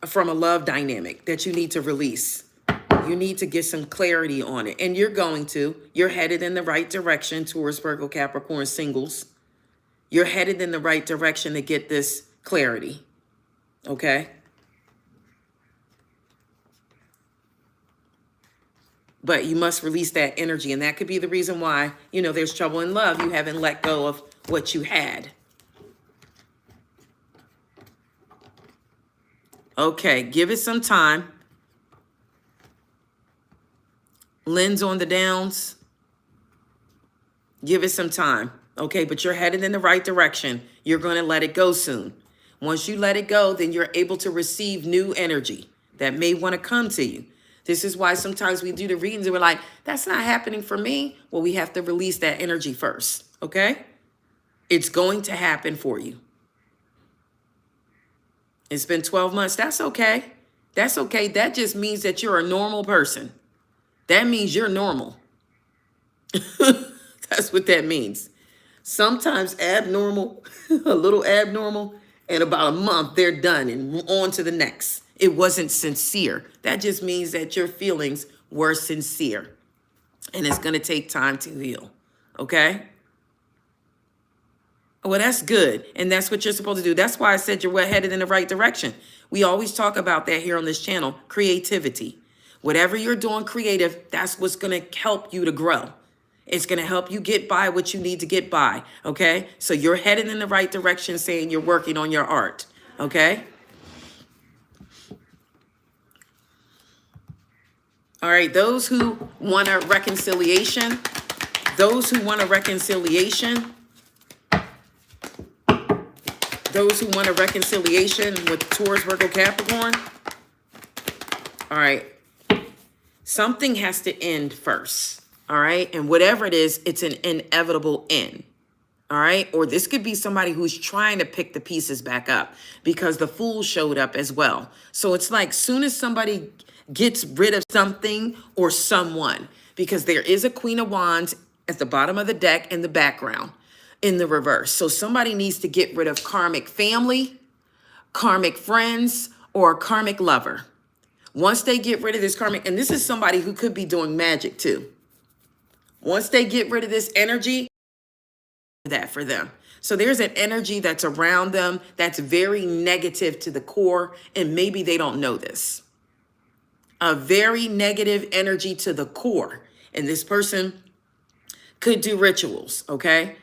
[SPEAKER 1] from a love dynamic that you need to release. You need to get some clarity on it. And you're going to. You're headed in the right direction, Taurus, Virgo, Capricorn, singles. You're headed in the right direction to get this clarity. Okay? But you must release that energy. And that could be the reason why, you know, there's trouble in love. You haven't let go of what you had. Okay, give it some time. Lens on the downs. Give it some time. Okay, but you're headed in the right direction. You're going to let it go soon. Once you let it go, then you're able to receive new energy that may want to come to you. This is why sometimes we do the readings and we're like, that's not happening for me. Well, we have to release that energy first. Okay? It's going to happen for you. It's been 12 months. That's okay. That's okay. That just means that you're a normal person. That means you're normal. That's what that means. Sometimes abnormal, a little abnormal, and about a month, they're done and on to the next. It wasn't sincere. That just means that your feelings were sincere. And it's going to take time to heal. Okay? Well, that's good. And that's what you're supposed to do. That's why I said you're well headed in the right direction. We always talk about that here on this channel, creativity. Whatever you're doing creative, that's what's going to help you to grow. It's going to help you get by what you need to get by. Okay? So you're headed in the right direction saying you're working on your art. Okay? All right. Those who want a reconciliation, those who want a reconciliation, those who want a reconciliation with Taurus, Virgo, Capricorn. All right. Something has to end first. All right. And whatever it is, it's an inevitable end. All right. Or this could be somebody who's trying to pick the pieces back up because the Fool showed up as well. So it's like soon as somebody gets rid of something or someone, because there is a Queen of Wands at the bottom of the deck in the background. In the reverse. So somebody needs to get rid of karmic family, karmic friends, or a karmic lover. Once they get rid of this karmic, and this is somebody who could be doing magic too. Once they get rid of this energy, that for them. So there's an energy that's around them that's very negative to the core, and maybe they don't know this. A very negative energy to the core. And this person could do rituals, okay?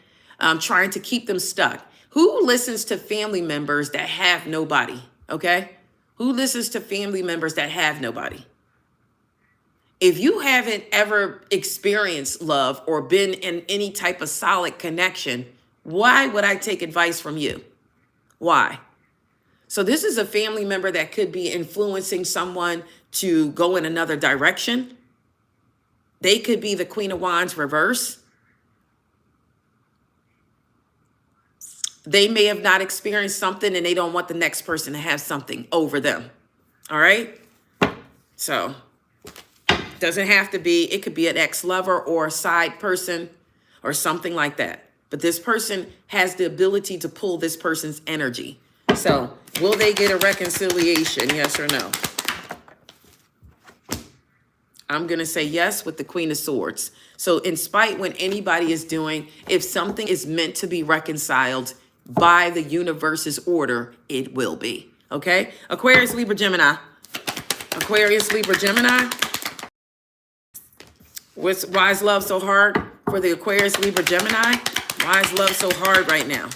[SPEAKER 1] Trying to keep them stuck. Who listens to family members that have nobody? Okay? Who listens to family members that have nobody? If you haven't ever experienced love or been in any type of solid connection, why would I take advice from you? Why? So this is a family member that could be influencing someone to go in another direction. They could be the Queen of Wands reverse. They may have not experienced something and they don't want the next person to have something over them. All right? So, doesn't have to be, it could be an ex-lover or a side person or something like that. But this person has the ability to pull this person's energy. So, will they get a reconciliation? Yes or no? I'm going to say yes with the Queen of Swords. So, in spite what anybody is doing, if something is meant to be reconciled, by the universe's order, it will be. Okay? Aquarius, Libra, Gemini. Aquarius, Libra, Gemini. Why is love so hard for the Aquarius, Libra, Gemini? Why is love so hard right now?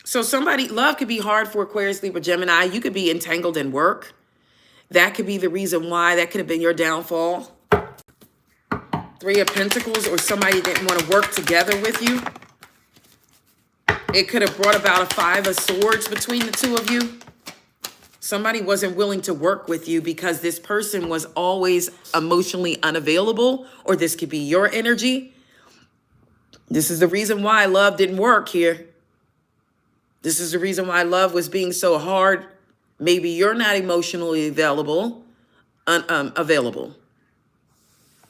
[SPEAKER 1] So love could be hard for Aquarius, Libra, Gemini. You could be entangled in work. That could be the reason why. That could have been your downfall. Three of Pentacles, or somebody didn't want to work together with you. It could have brought about a Five of Swords between the two of you. Somebody wasn't willing to work with you because this person was always emotionally unavailable, or this could be your energy. This is the reason why love didn't work here. This is the reason why love was being so hard. Maybe you're not emotionally available.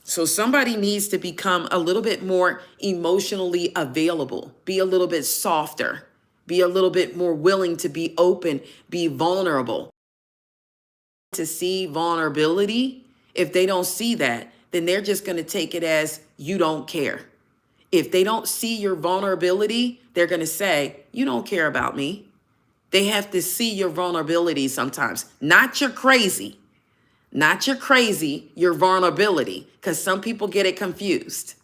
[SPEAKER 1] So somebody needs to become a little bit more emotionally available, be a little bit softer, be a little bit more willing to be open, be vulnerable. To see vulnerability, if they don't see that, then they're just going to take it as you don't care. If they don't see your vulnerability, they're going to say, you don't care about me. They have to see your vulnerability sometimes, not your crazy, not your crazy, your vulnerability, because some people get it confused.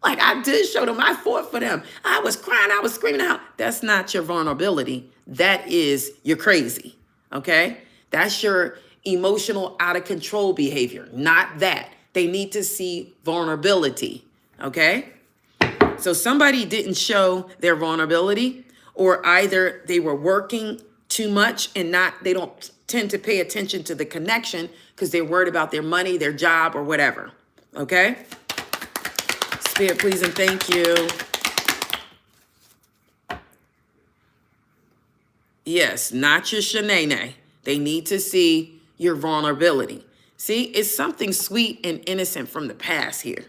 [SPEAKER 1] Like I did show them, I fought for them. I was crying, I was screaming out. That's not your vulnerability. That is your crazy, okay? That's your emotional out of control behavior, not that. They need to see vulnerability, okay? So somebody didn't show their vulnerability, or either they were working too much and they don't tend to pay attention to the connection because they're worried about their money, their job, or whatever, okay? Spirit, please and thank you. Yes, not your shenane. They need to see your vulnerability. See, it's something sweet and innocent from the past here.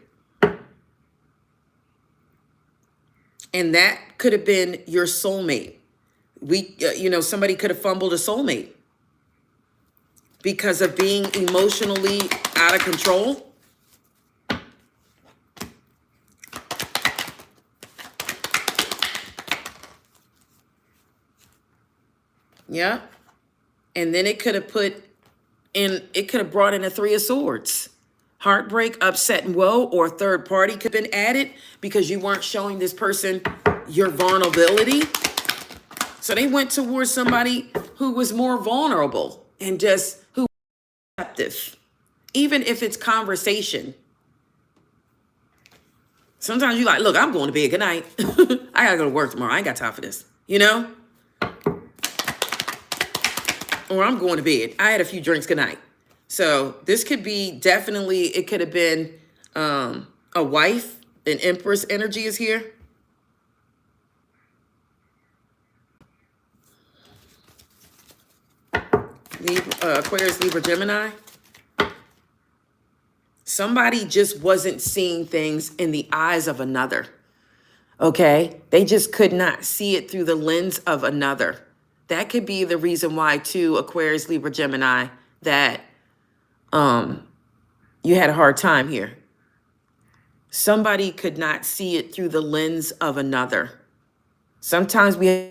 [SPEAKER 1] And that could have been your soulmate. Somebody could have fumbled a soulmate because of being emotionally out of control. Yeah. And then it could have brought in a Three of Swords. Heartbreak, upset, and woe, or a third party could have been added because you weren't showing this person your vulnerability. So they went towards somebody who was more vulnerable and just who was receptive. Even if it's conversation. Sometimes you're like, look, I'm going to bed. Good night. I got to go to work tomorrow. I ain't got time for this. You know? Or I'm going to bed. I had a few drinks. Good night. So this could be definitely, it could have been a wife. An Empress energy is here. Aquarius, Libra, Gemini. Somebody just wasn't seeing things in the eyes of another. Okay? They just could not see it through the lens of another. That could be the reason why, too, Aquarius, Libra, Gemini, that you had a hard time here. Somebody could not see it through the lens of another. Sometimes we have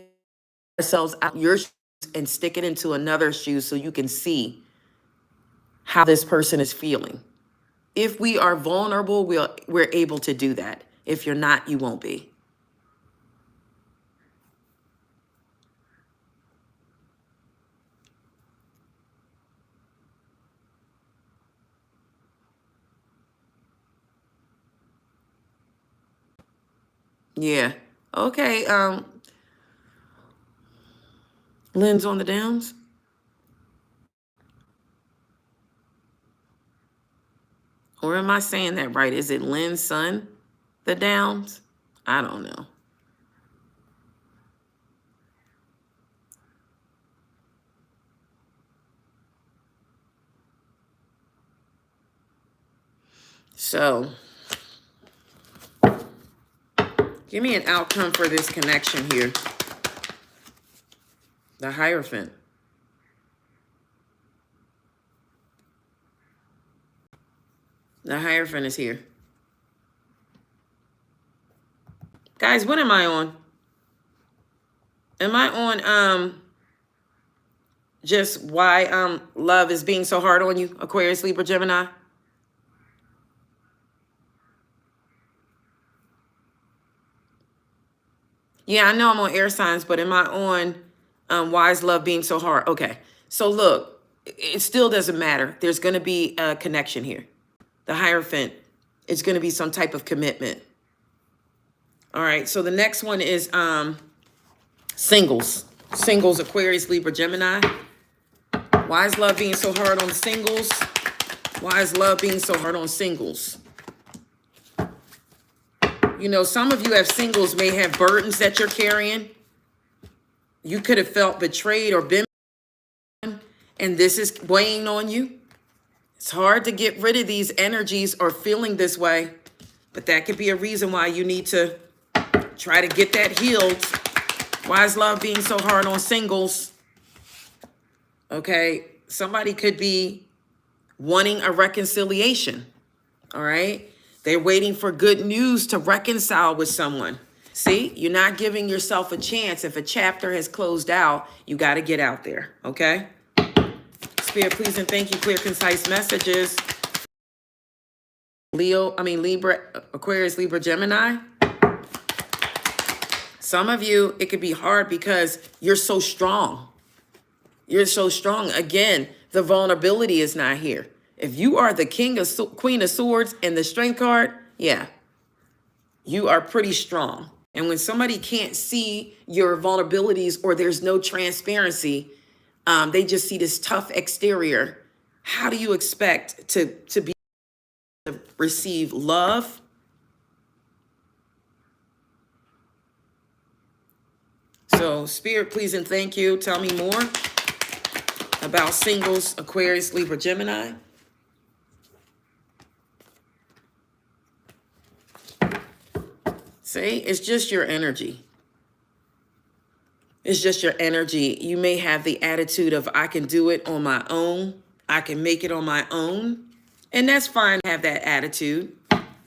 [SPEAKER 1] ourselves out your shoes and stick it into another shoe so you can see how this person is feeling. If we are vulnerable, we're able to do that. If you're not, you won't be. Yeah. Okay. Lynn's on the downs. Or am I saying that right? Is it Lynn's son, the downs? I don't know. So, give me an outcome for this connection here. The Hierophant. The Hierophant is here. Guys, what am I on? Am I on just why love is being so hard on you, Aquarius, Libra, Gemini? Yeah, I know I'm on air signs, but am I on why is love being so hard? Okay, so look, it still doesn't matter. There's going to be a connection here. The Hierophant, it's going to be some type of commitment. All right, so the next one is singles. Singles, Aquarius, Libra, Gemini. Why is love being so hard on singles? Why is love being so hard on singles? You know, some of you have singles may have burdens that you're carrying. You could have felt betrayed or been, and this is weighing on you. It's hard to get rid of these energies or feeling this way, but that could be a reason why you need to try to get that healed. Why is love being so hard on singles? Okay, somebody could be wanting a reconciliation, all right? They're waiting for good news to reconcile with someone. See, you're not giving yourself a chance. If a chapter has closed out, you got to get out there, okay? Spirit, please and thank you. Clear, concise messages. Libra, Aquarius, Libra, Gemini. Some of you, it could be hard because you're so strong. You're so strong. Again, the vulnerability is not here. If you are the Queen of Swords and the Strength card, yeah, you are pretty strong. And when somebody can't see your vulnerabilities or there's no transparency, they just see this tough exterior. How do you expect to receive love? So, Spirit, please and thank you. Tell me more about singles, Aquarius, Libra, Gemini. See, it's just your energy. It's just your energy. You may have the attitude of, I can do it on my own. I can make it on my own. And that's fine to have that attitude.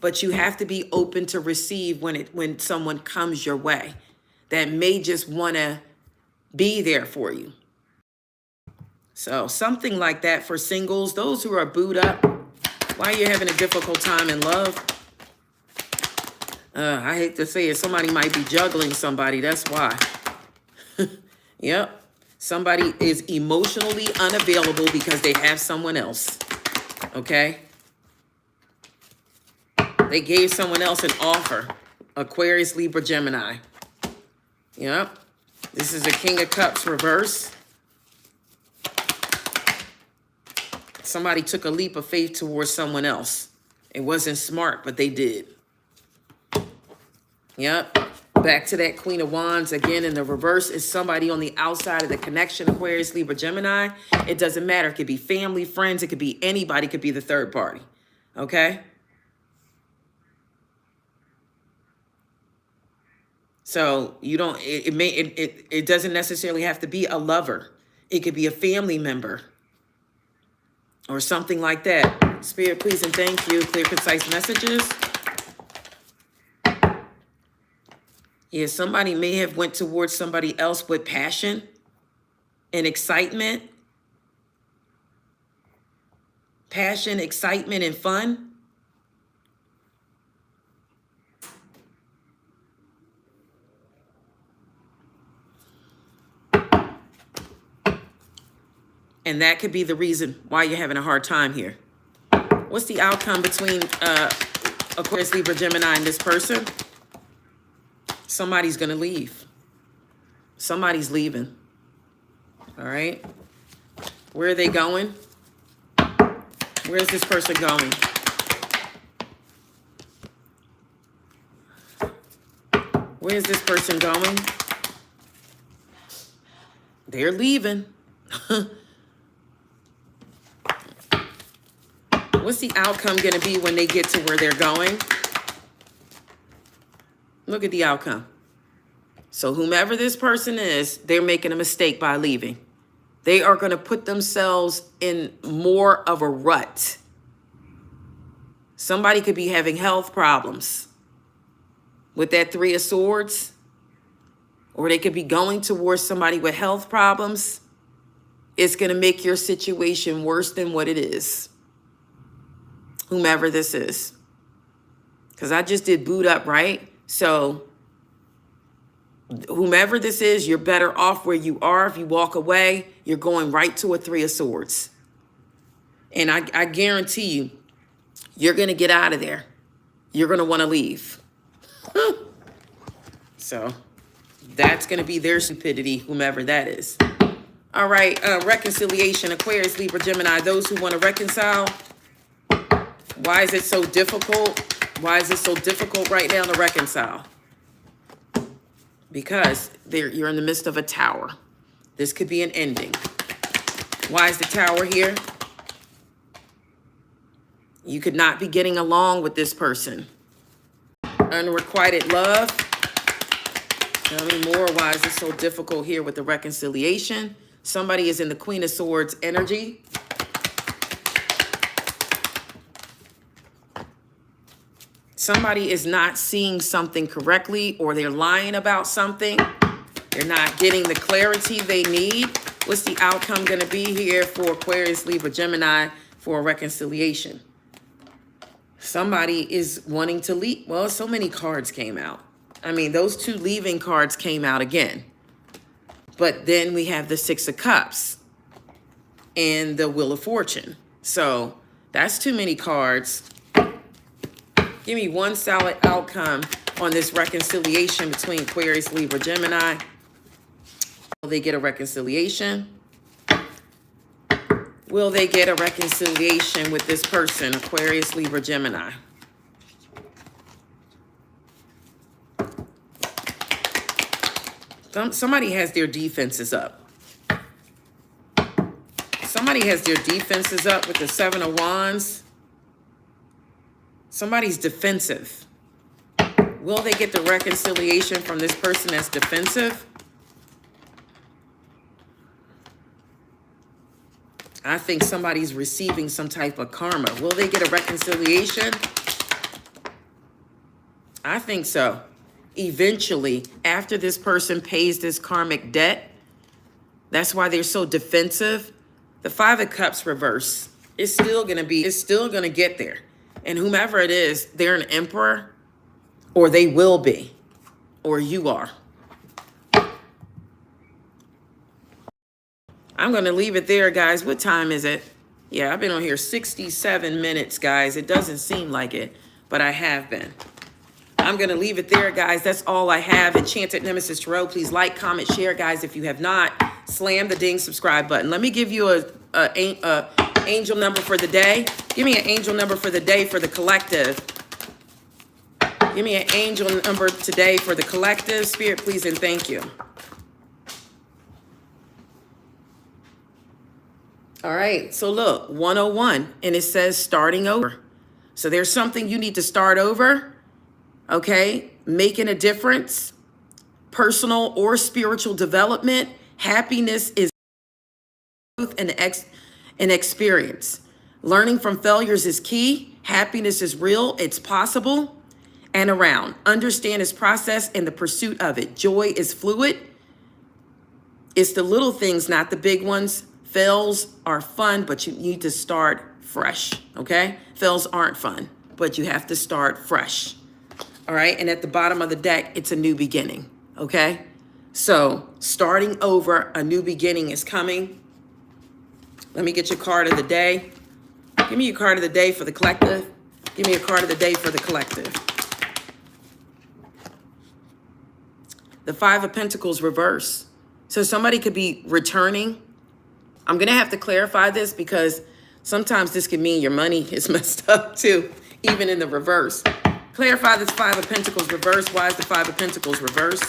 [SPEAKER 1] But you have to be open to receive when someone comes your way that may just want to be there for you. So something like that for singles, those who are booed up, why are you having a difficult time in love? I hate to say it, somebody might be juggling somebody, that's why. Yep, somebody is emotionally unavailable because they have someone else, okay? They gave someone else an offer, Aquarius, Libra, Gemini. Yep, this is the King of Cups reverse. Somebody took a leap of faith towards someone else. It wasn't smart, but they did. Yep. Back to that Queen of Wands. Again, in the reverse is somebody on the outside of the connection, Aquarius, Libra, Gemini. It doesn't matter. It could be family, friends. It could be anybody. It could be the third party. Okay? So you don't, it doesn't necessarily have to be a lover. It could be a family member or something like that. Spirit, please and thank you. Clear, concise messages. Yeah, somebody may have went towards somebody else with passion and excitement. Passion, excitement, and fun. And that could be the reason why you're having a hard time here. What's the outcome between Aquarius, Libra, Gemini, and this person? Somebody's going to leave. Somebody's leaving. All right. Where are they going? Where's this person going? Where's this person going? They're leaving. What's the outcome going to be when they get to where they're going? Look at the outcome. So whomever this person is, they're making a mistake by leaving. They are going to put themselves in more of a rut. Somebody could be having health problems with that Three of Swords, or they could be going towards somebody with health problems. It's going to make your situation worse than what it is. Whomever this is. Because I just did boot up, right? So whomever this is, you're better off where you are. If you walk away, you're going right to a Three of Swords. And I guarantee you, you're going to get out of there. You're going to want to leave. So that's going to be their stupidity, whomever that is. All right, reconciliation, Aquarius, Libra, Gemini, those who want to reconcile. Why is it so difficult? Why is it so difficult right now to reconcile? Because you're in the midst of a tower. This could be an ending. Why is the tower here? You could not be getting along with this person. Unrequited love. Tell me more. Why is it so difficult here with the reconciliation? Somebody is in the Queen of Swords energy. Somebody is not seeing something correctly, or they're lying about something. They're not getting the clarity they need. What's the outcome going to be here for Aquarius, Libra, Gemini for a reconciliation? Somebody is wanting to leave. Well, so many cards came out. I mean, those two leaving cards came out again. But then we have the Six of Cups and the Wheel of Fortune. So that's too many cards. Give me one solid outcome on this reconciliation between Aquarius, Libra, Gemini. Will they get a reconciliation? Will they get a reconciliation with this person, Aquarius, Libra, Gemini? Somebody has their defenses up. Somebody has their defenses up with the Seven of Wands. Somebody's defensive. Will they get the reconciliation from this person that's defensive? I think somebody's receiving some type of karma. Will they get a reconciliation? I think so. Eventually, after this person pays this karmic debt, that's why they're so defensive. The Five of Cups reverse. It's still going to get there. And whomever it is, they're an emperor, or they will be, or you are. I'm going to leave it there, guys. What time is it? Yeah, I've been on here 67 minutes, guys. It doesn't seem like it, but I have been. I'm going to leave it there, guys. That's all I have. Enchanted Nemesis Tarot. Please like, comment, share, guys. If you have not, slam the ding subscribe button. Let me give you a angel number for the day. Give me an angel number for the day for the collective. Give me an angel number today for the collective. Spirit, please and thank you. All right, so look, 101, and it says starting over. So there's something you need to start over, okay? Making a difference, personal or spiritual development. Happiness is growth and experience. Learning from failures is key. Happiness is real, it's possible, and around. Understand its process and the pursuit of it. Joy is fluid. It's the little things, not the big ones. Fails are fun, but you need to start fresh, okay? Fails aren't fun, but you have to start fresh, all right? And at the bottom of the deck, it's a new beginning, okay? So starting over, a new beginning is coming. Let me get your card of the day. Give me your card of the day for the collective. Give me a card of the day for the collective. The Five of Pentacles reverse. So somebody could be returning. I'm going to have to clarify this because sometimes this can mean your money is messed up too, even in the reverse. Clarify this Five of Pentacles reverse. Why is the Five of Pentacles reverse?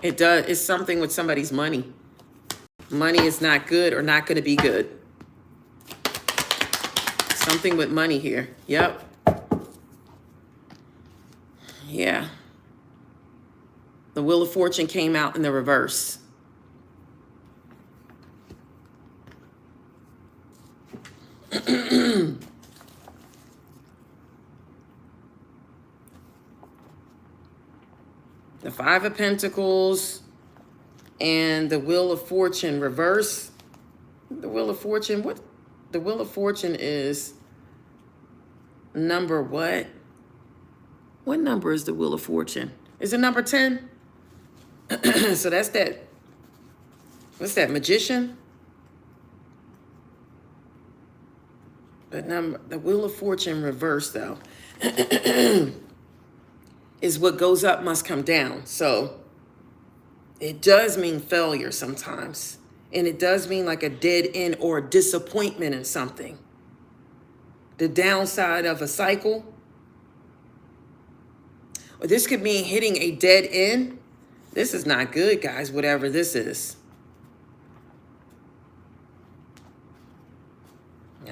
[SPEAKER 1] It does. It's something with somebody's money. Money is not good or not going to be good. Something with money here. Yep. Yeah. The Wheel of Fortune came out in the reverse. The Five of Pentacles and the Wheel of Fortune reverse. The Wheel of Fortune, what? The Wheel of Fortune is number what? What number is the Wheel of Fortune? Is it number 10? So that's that. What's that, Magician? The Wheel of Fortune reverse, though, is what goes up must come down. So it does mean failure sometimes. And it does mean like a dead end or a disappointment in something. The downside of a cycle. Or this could mean hitting a dead end. This is not good, guys, whatever this is.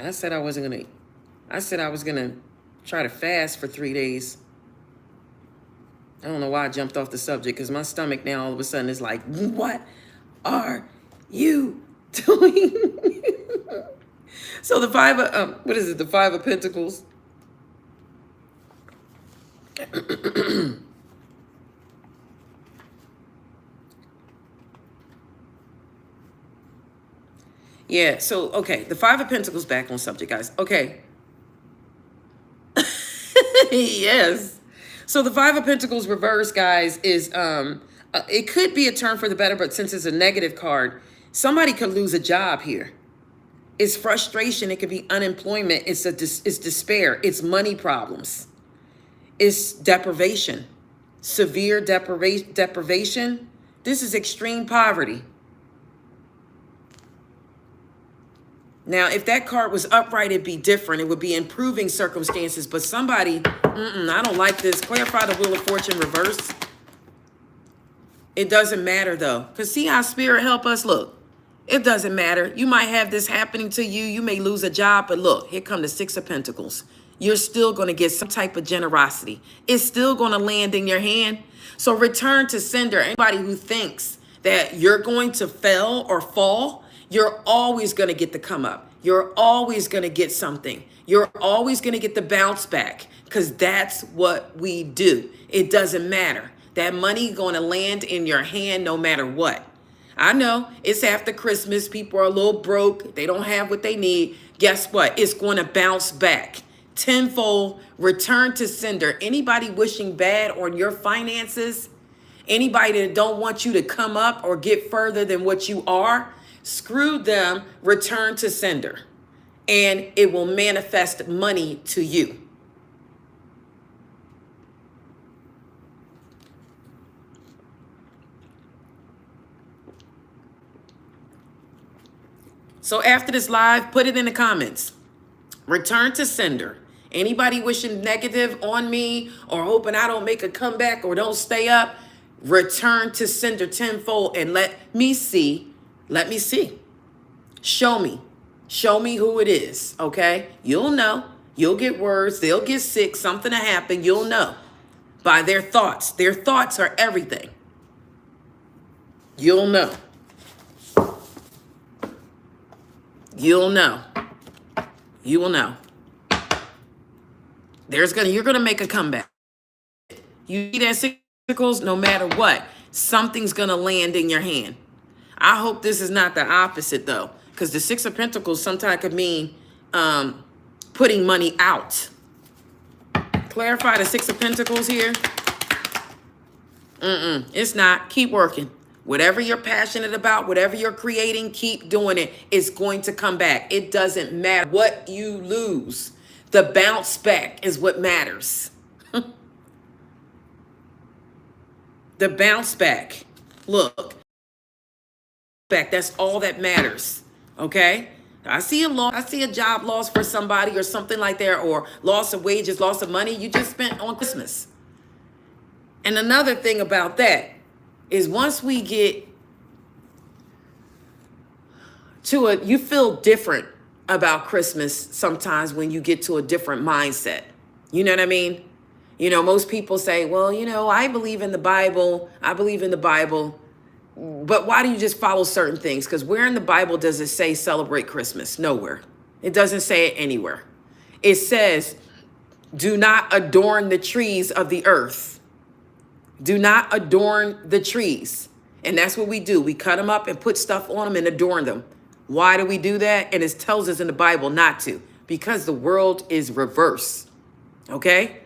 [SPEAKER 1] I said I wasn't going to, I said I was going to try to fast for 3 days. I don't know why I jumped off the subject, because my stomach now all of a sudden is like, what are you doing? So the five of, what is it? The Five of Pentacles. Yeah, so, okay, the Five of Pentacles, back on subject, guys. Okay. Yes. So the Five of Pentacles reverse, guys, is, it could be a turn for the better, but since it's a negative card, somebody could lose a job here. It's frustration. It could be unemployment. It's despair. It's money problems. It's deprivation, severe deprivation. This is extreme poverty. Now, if that card was upright, it'd be different. It would be improving circumstances. But somebody, I don't like this. Clarify the Wheel of Fortune reverse. It doesn't matter, though. Because see how Spirit help us? Look, it doesn't matter. You might have this happening to you. You may lose a job. But look, here come the Six of Pentacles. You're still going to get some type of generosity. It's still going to land in your hand. So return to sender. Anybody who thinks that you're going to fail or fall, you're always going to get the come up. You're always going to get something. You're always going to get the bounce back, because that's what we do. It doesn't matter. That money going to land in your hand no matter what. I know it's after Christmas. People are a little broke. They don't have what they need. Guess what? It's going to bounce back. Tenfold, return to sender. Anybody wishing bad on your finances, anybody that don't want you to come up or get further than what you are, screw them, return to sender. And it will manifest money to you. So after this live, put it in the comments. Return to sender. Anybody wishing negative on me or hoping I don't make a comeback or don't stay up, return to sender tenfold and let me see. Let me see. Show me. Show me who it is, okay? You'll know. You'll get words. They'll get sick. Something will happen. You'll know by their thoughts. Their thoughts are everything. You'll know. You'll know. You will know. You're gonna make a comeback. You see that Six of Pentacles, no matter what, something's gonna land in your hand. I hope this is not the opposite, though, because the Six of Pentacles sometimes could mean putting money out. Clarify the Six of Pentacles here. It's not. Keep working. Whatever you're passionate about, whatever you're creating, keep doing it. It's going to come back. It doesn't matter what you lose. The bounce back is what matters. The bounce back. Look. Back. That's all that matters. Okay? I see a loss. I see a job loss for somebody or something like that, or loss of wages, loss of money you just spent on Christmas. And another thing about that is once we get to you feel different about Christmas sometimes when you get to a different mindset. You know what I mean? You know, most people say, well, you know, I believe in the Bible. I believe in the Bible. But why do you just follow certain things? Because where in the Bible does it say celebrate Christmas? Nowhere. It doesn't say it anywhere. It says, do not adorn the trees of the earth. Do not adorn the trees. And that's what we do. We cut them up and put stuff on them and adorn them. Why do we do that? And it tells us in the Bible not to. Because the world is reverse. Okay?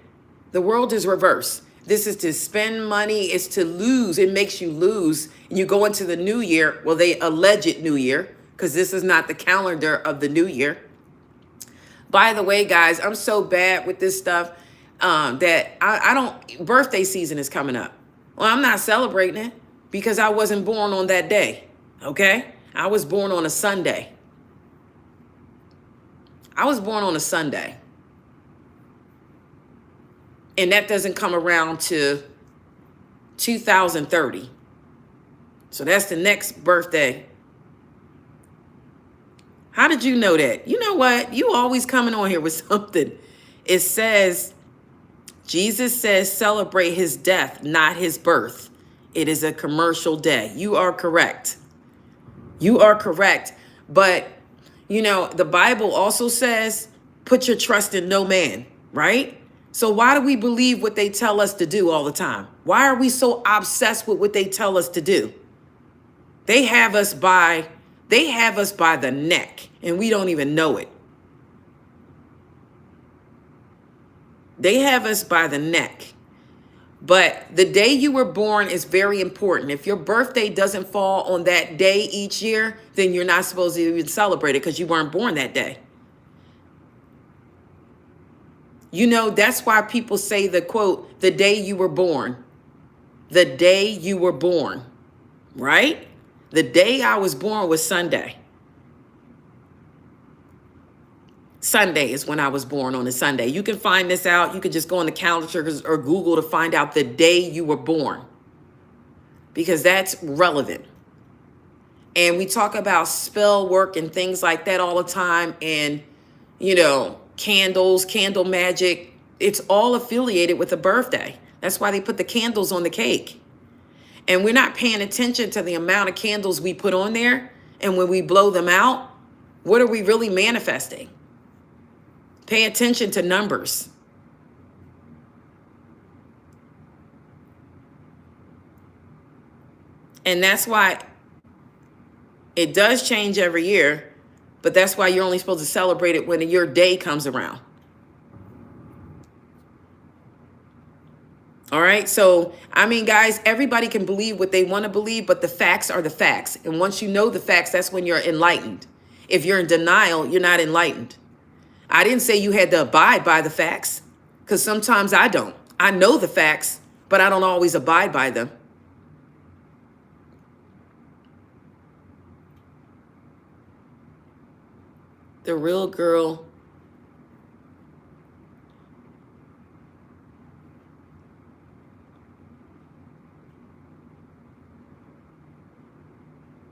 [SPEAKER 1] The world is reverse. This is to spend money. It's to lose. It makes you lose. And you go into the new year. Well, they alleged new year. Because this is not the calendar of the new year. By the way, guys, I'm so bad with this stuff. That I don't, birthday season is coming up. Well, I'm not celebrating it because I wasn't born on that day. Okay? I was born on a Sunday. I was born on a Sunday. And that doesn't come around to 2030. So that's the next birthday. How did you know that? You know what? You always coming on here with something. It says, Jesus says, celebrate his death, not his birth. It is a commercial day. You are correct. You are correct. But, you know, the Bible also says, put your trust in no man, right? So why do we believe what they tell us to do all the time? Why are we so obsessed with what they tell us to do? They have us by the neck, and we don't even know it. They have us by the neck. But the day you were born is very important. If your birthday doesn't fall on that day each year, then you're not supposed to even celebrate it because you weren't born that day. You know, that's why people say the quote, the day you were born. The day you were born, right? The day I was born was Sunday. Sunday is when I was born, on a Sunday. You can find this out. You can just go on the calendar or Google to find out the day you were born, because that's relevant. And we talk about spell work and things like that all the time. And, you know, candles, candle magic, it's all affiliated with a birthday. That's why they put the candles on the cake. And we're not paying attention to the amount of candles we put on there. And when we blow them out, what are we really manifesting? Pay attention to numbers. And that's why it does change every year, but that's why you're only supposed to celebrate it when your day comes around. All right. So, I mean, guys, everybody can believe what they want to believe, but the facts are the facts. And once you know the facts, that's when you're enlightened. If you're in denial, you're not enlightened. I didn't say you had to abide by the facts, because sometimes I don't. I know the facts, but I don't always abide by them. The real girl.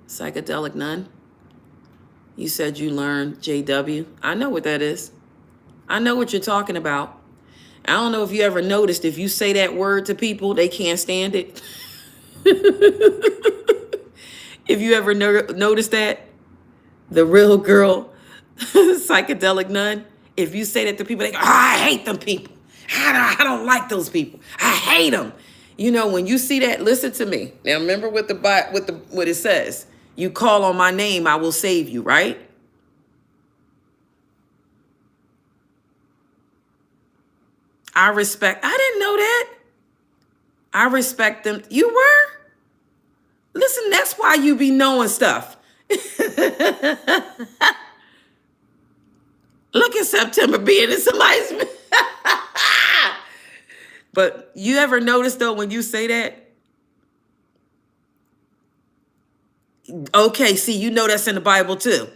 [SPEAKER 1] Psychedelic nun. You said you learned JW. I know what that is. I know what you're talking about. I don't know if you ever noticed, if you say that word to people, they can't stand it. If you ever noticed that, the real girl, psychedelic nun, if you say that to people, they go, oh, I hate them people. I don't like those people. I hate them. You know, when you see that, listen to me. Now remember what it says. You call on my name, I will save you, right? I didn't know that. I respect them. You were? Listen, that's why you be knowing stuff. Look at September being in somebody's. But you ever notice, though, when you say that? Okay, see, you know that's in the Bible, too.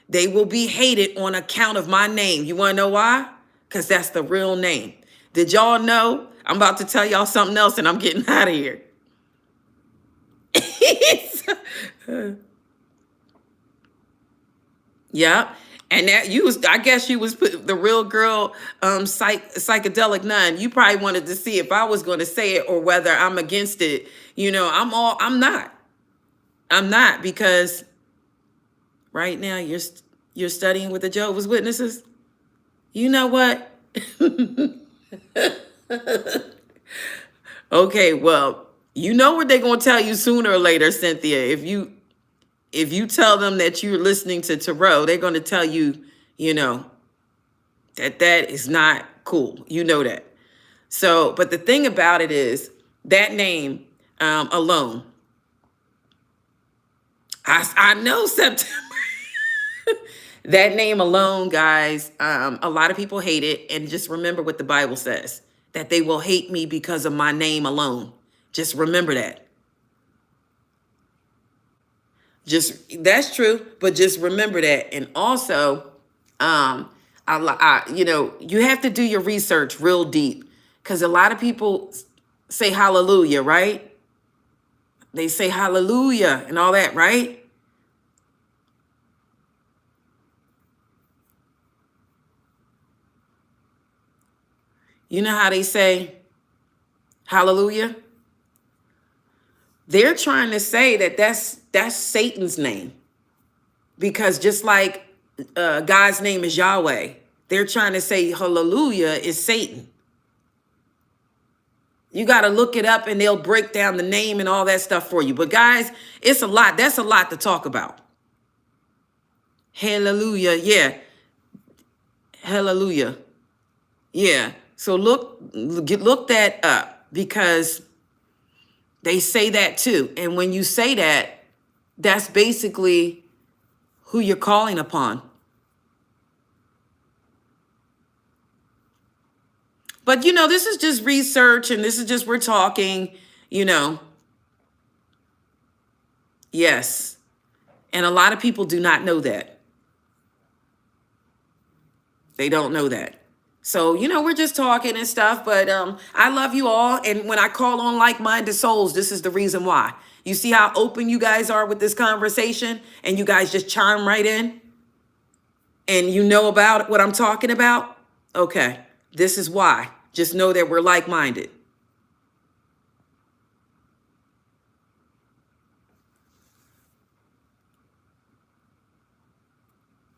[SPEAKER 1] They will be hated on account of my name. You want to know why? Because that's the real name. Did y'all know? I'm about to tell y'all something else, and I'm getting out of here. Yeah. And that I guess you was the real girl, psychedelic nun. You probably wanted to see if I was going to say it or whether I'm against it. You know, I'm not, because right now you're studying with the Jehovah's Witnesses. You know what? Okay, well, you know what they're going to tell you sooner or later, Cynthia. If you tell them that you're listening to tarot, they're going to tell you, you know, that is not cool. You know that. So, but the thing about it is that name alone, I know September. That name alone, guys, a lot of people hate it. And just remember what the Bible says, that they will hate me because of my name alone. Just remember that. That's true, but just remember that. And also, you know, you have to do your research real deep, because a lot of people say hallelujah, right? They say hallelujah and all that, right? You know how they say hallelujah? They're trying to say that that's Satan's name, because just like God's name is Yahweh, they're trying to say hallelujah is Satan. You got to look it up and they'll break down the name and all that stuff for you. But guys, it's a lot. That's a lot to talk about. Hallelujah. Yeah. Hallelujah. Yeah. So look that up, because they say that too. And when you say that, that's basically who you're calling upon. But, you know, this is just research and this is just, we're talking, you know. Yes. And a lot of people do not know that. They don't know that. So, you know, we're just talking and stuff, but I love you all. And when I call on like-minded souls, this is the reason why. You see how open you guys are with this conversation, and you guys just chime right in and you know about what I'm talking about? Okay, this is why. Just know that we're like-minded.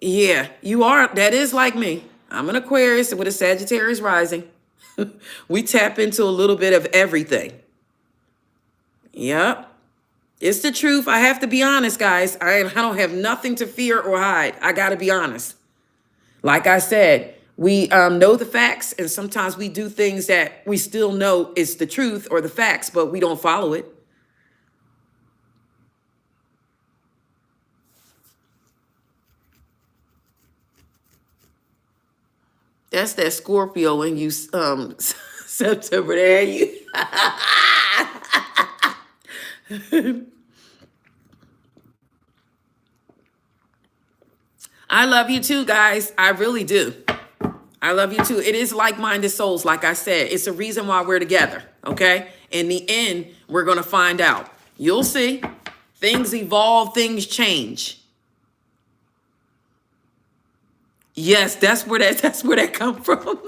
[SPEAKER 1] Yeah, you are. That is like me. I'm an Aquarius with a Sagittarius rising. We tap into a little bit of everything. Yep. It's the truth. I have to be honest, guys. I don't have nothing to fear or hide. I got to be honest. Like I said, we know the facts, and sometimes we do things that we still know is the truth or the facts, but we don't follow it. That's that Scorpio in you, September. There you. I love you too, guys. I really do. I love you too. It is like-minded souls, like I said. It's a reason why we're together, okay? In the end, we're going to find out. You'll see. Things evolve, things change. Yes, that's where that come from.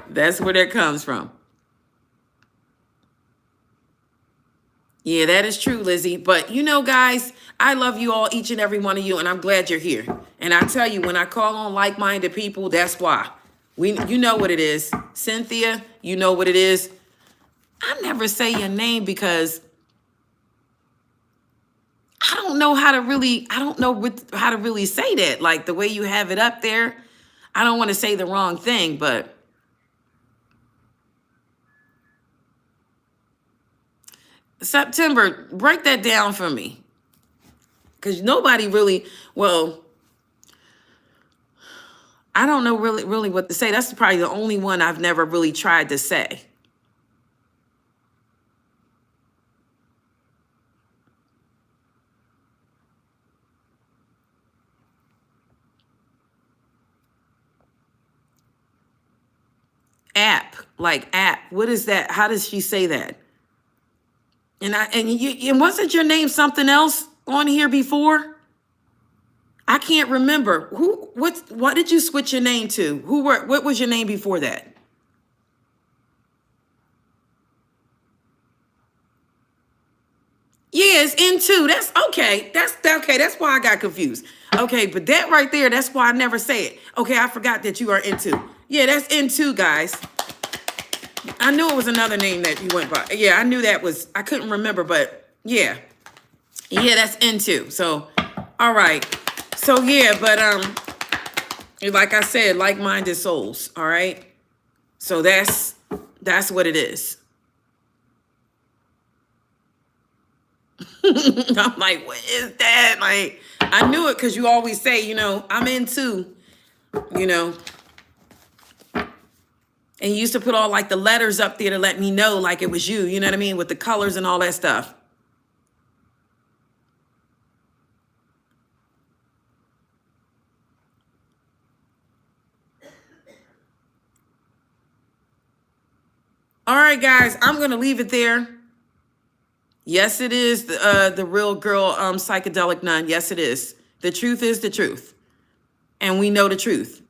[SPEAKER 1] That's where that comes from. Yeah, that is true, Lizzie. But you know, guys, I love you all, each and every one of you, and I'm glad you're here. And I tell you, when I call on like-minded people, that's why. You know what it is. Cynthia, you know what it is. I never say your name because I don't know how to really, how to really say that. Like the way you have it up there, I don't want to say the wrong thing, but September, break that down for me. Because nobody really, well, I don't know really what to say. That's probably the only one I've never really tried to say. App, like app. What is that? How does she say that? And wasn't your name something else on here before? I can't remember. What did you switch your name to? What was your name before that? Yeah, it's N2. That's okay. That's okay. That's why I got confused. Okay, but that right there, that's why I never say it. Okay, I forgot that you are N2. Yeah, that's N2, guys. I knew it was another name that you went by. Yeah, I knew that was, I couldn't remember, but yeah. Yeah, that's N2. So, all right. So yeah, but like I said, like-minded souls, all right? So that's what it is. I'm like, what is that? Like, I knew it because you always say, you know, I'm into, you know. And you used to put all like the letters up there to let me know like it was you, you know what I mean? With the colors and all that stuff. All right, guys, I'm going to leave it there. Yes, it is the real girl psychedelic nun. Yes, it is. The truth is the truth. and we know the truth.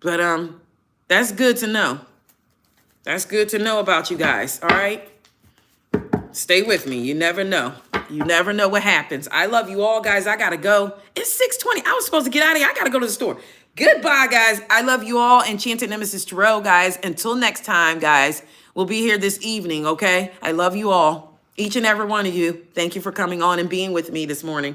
[SPEAKER 1] But that's good to know. That's good to know about you guys. All right. Stay with me. You never know. You never know what happens. I love you all, guys. I gotta go. It's 6:20. I was supposed to get out of here. I gotta go to the store. Goodbye, guys. I love you all. Enchanted Nemesis Tarot, guys. Until next time, guys. We'll be here this evening, okay? I love you all. Each and every one of you. Thank you for coming on and being with me this morning.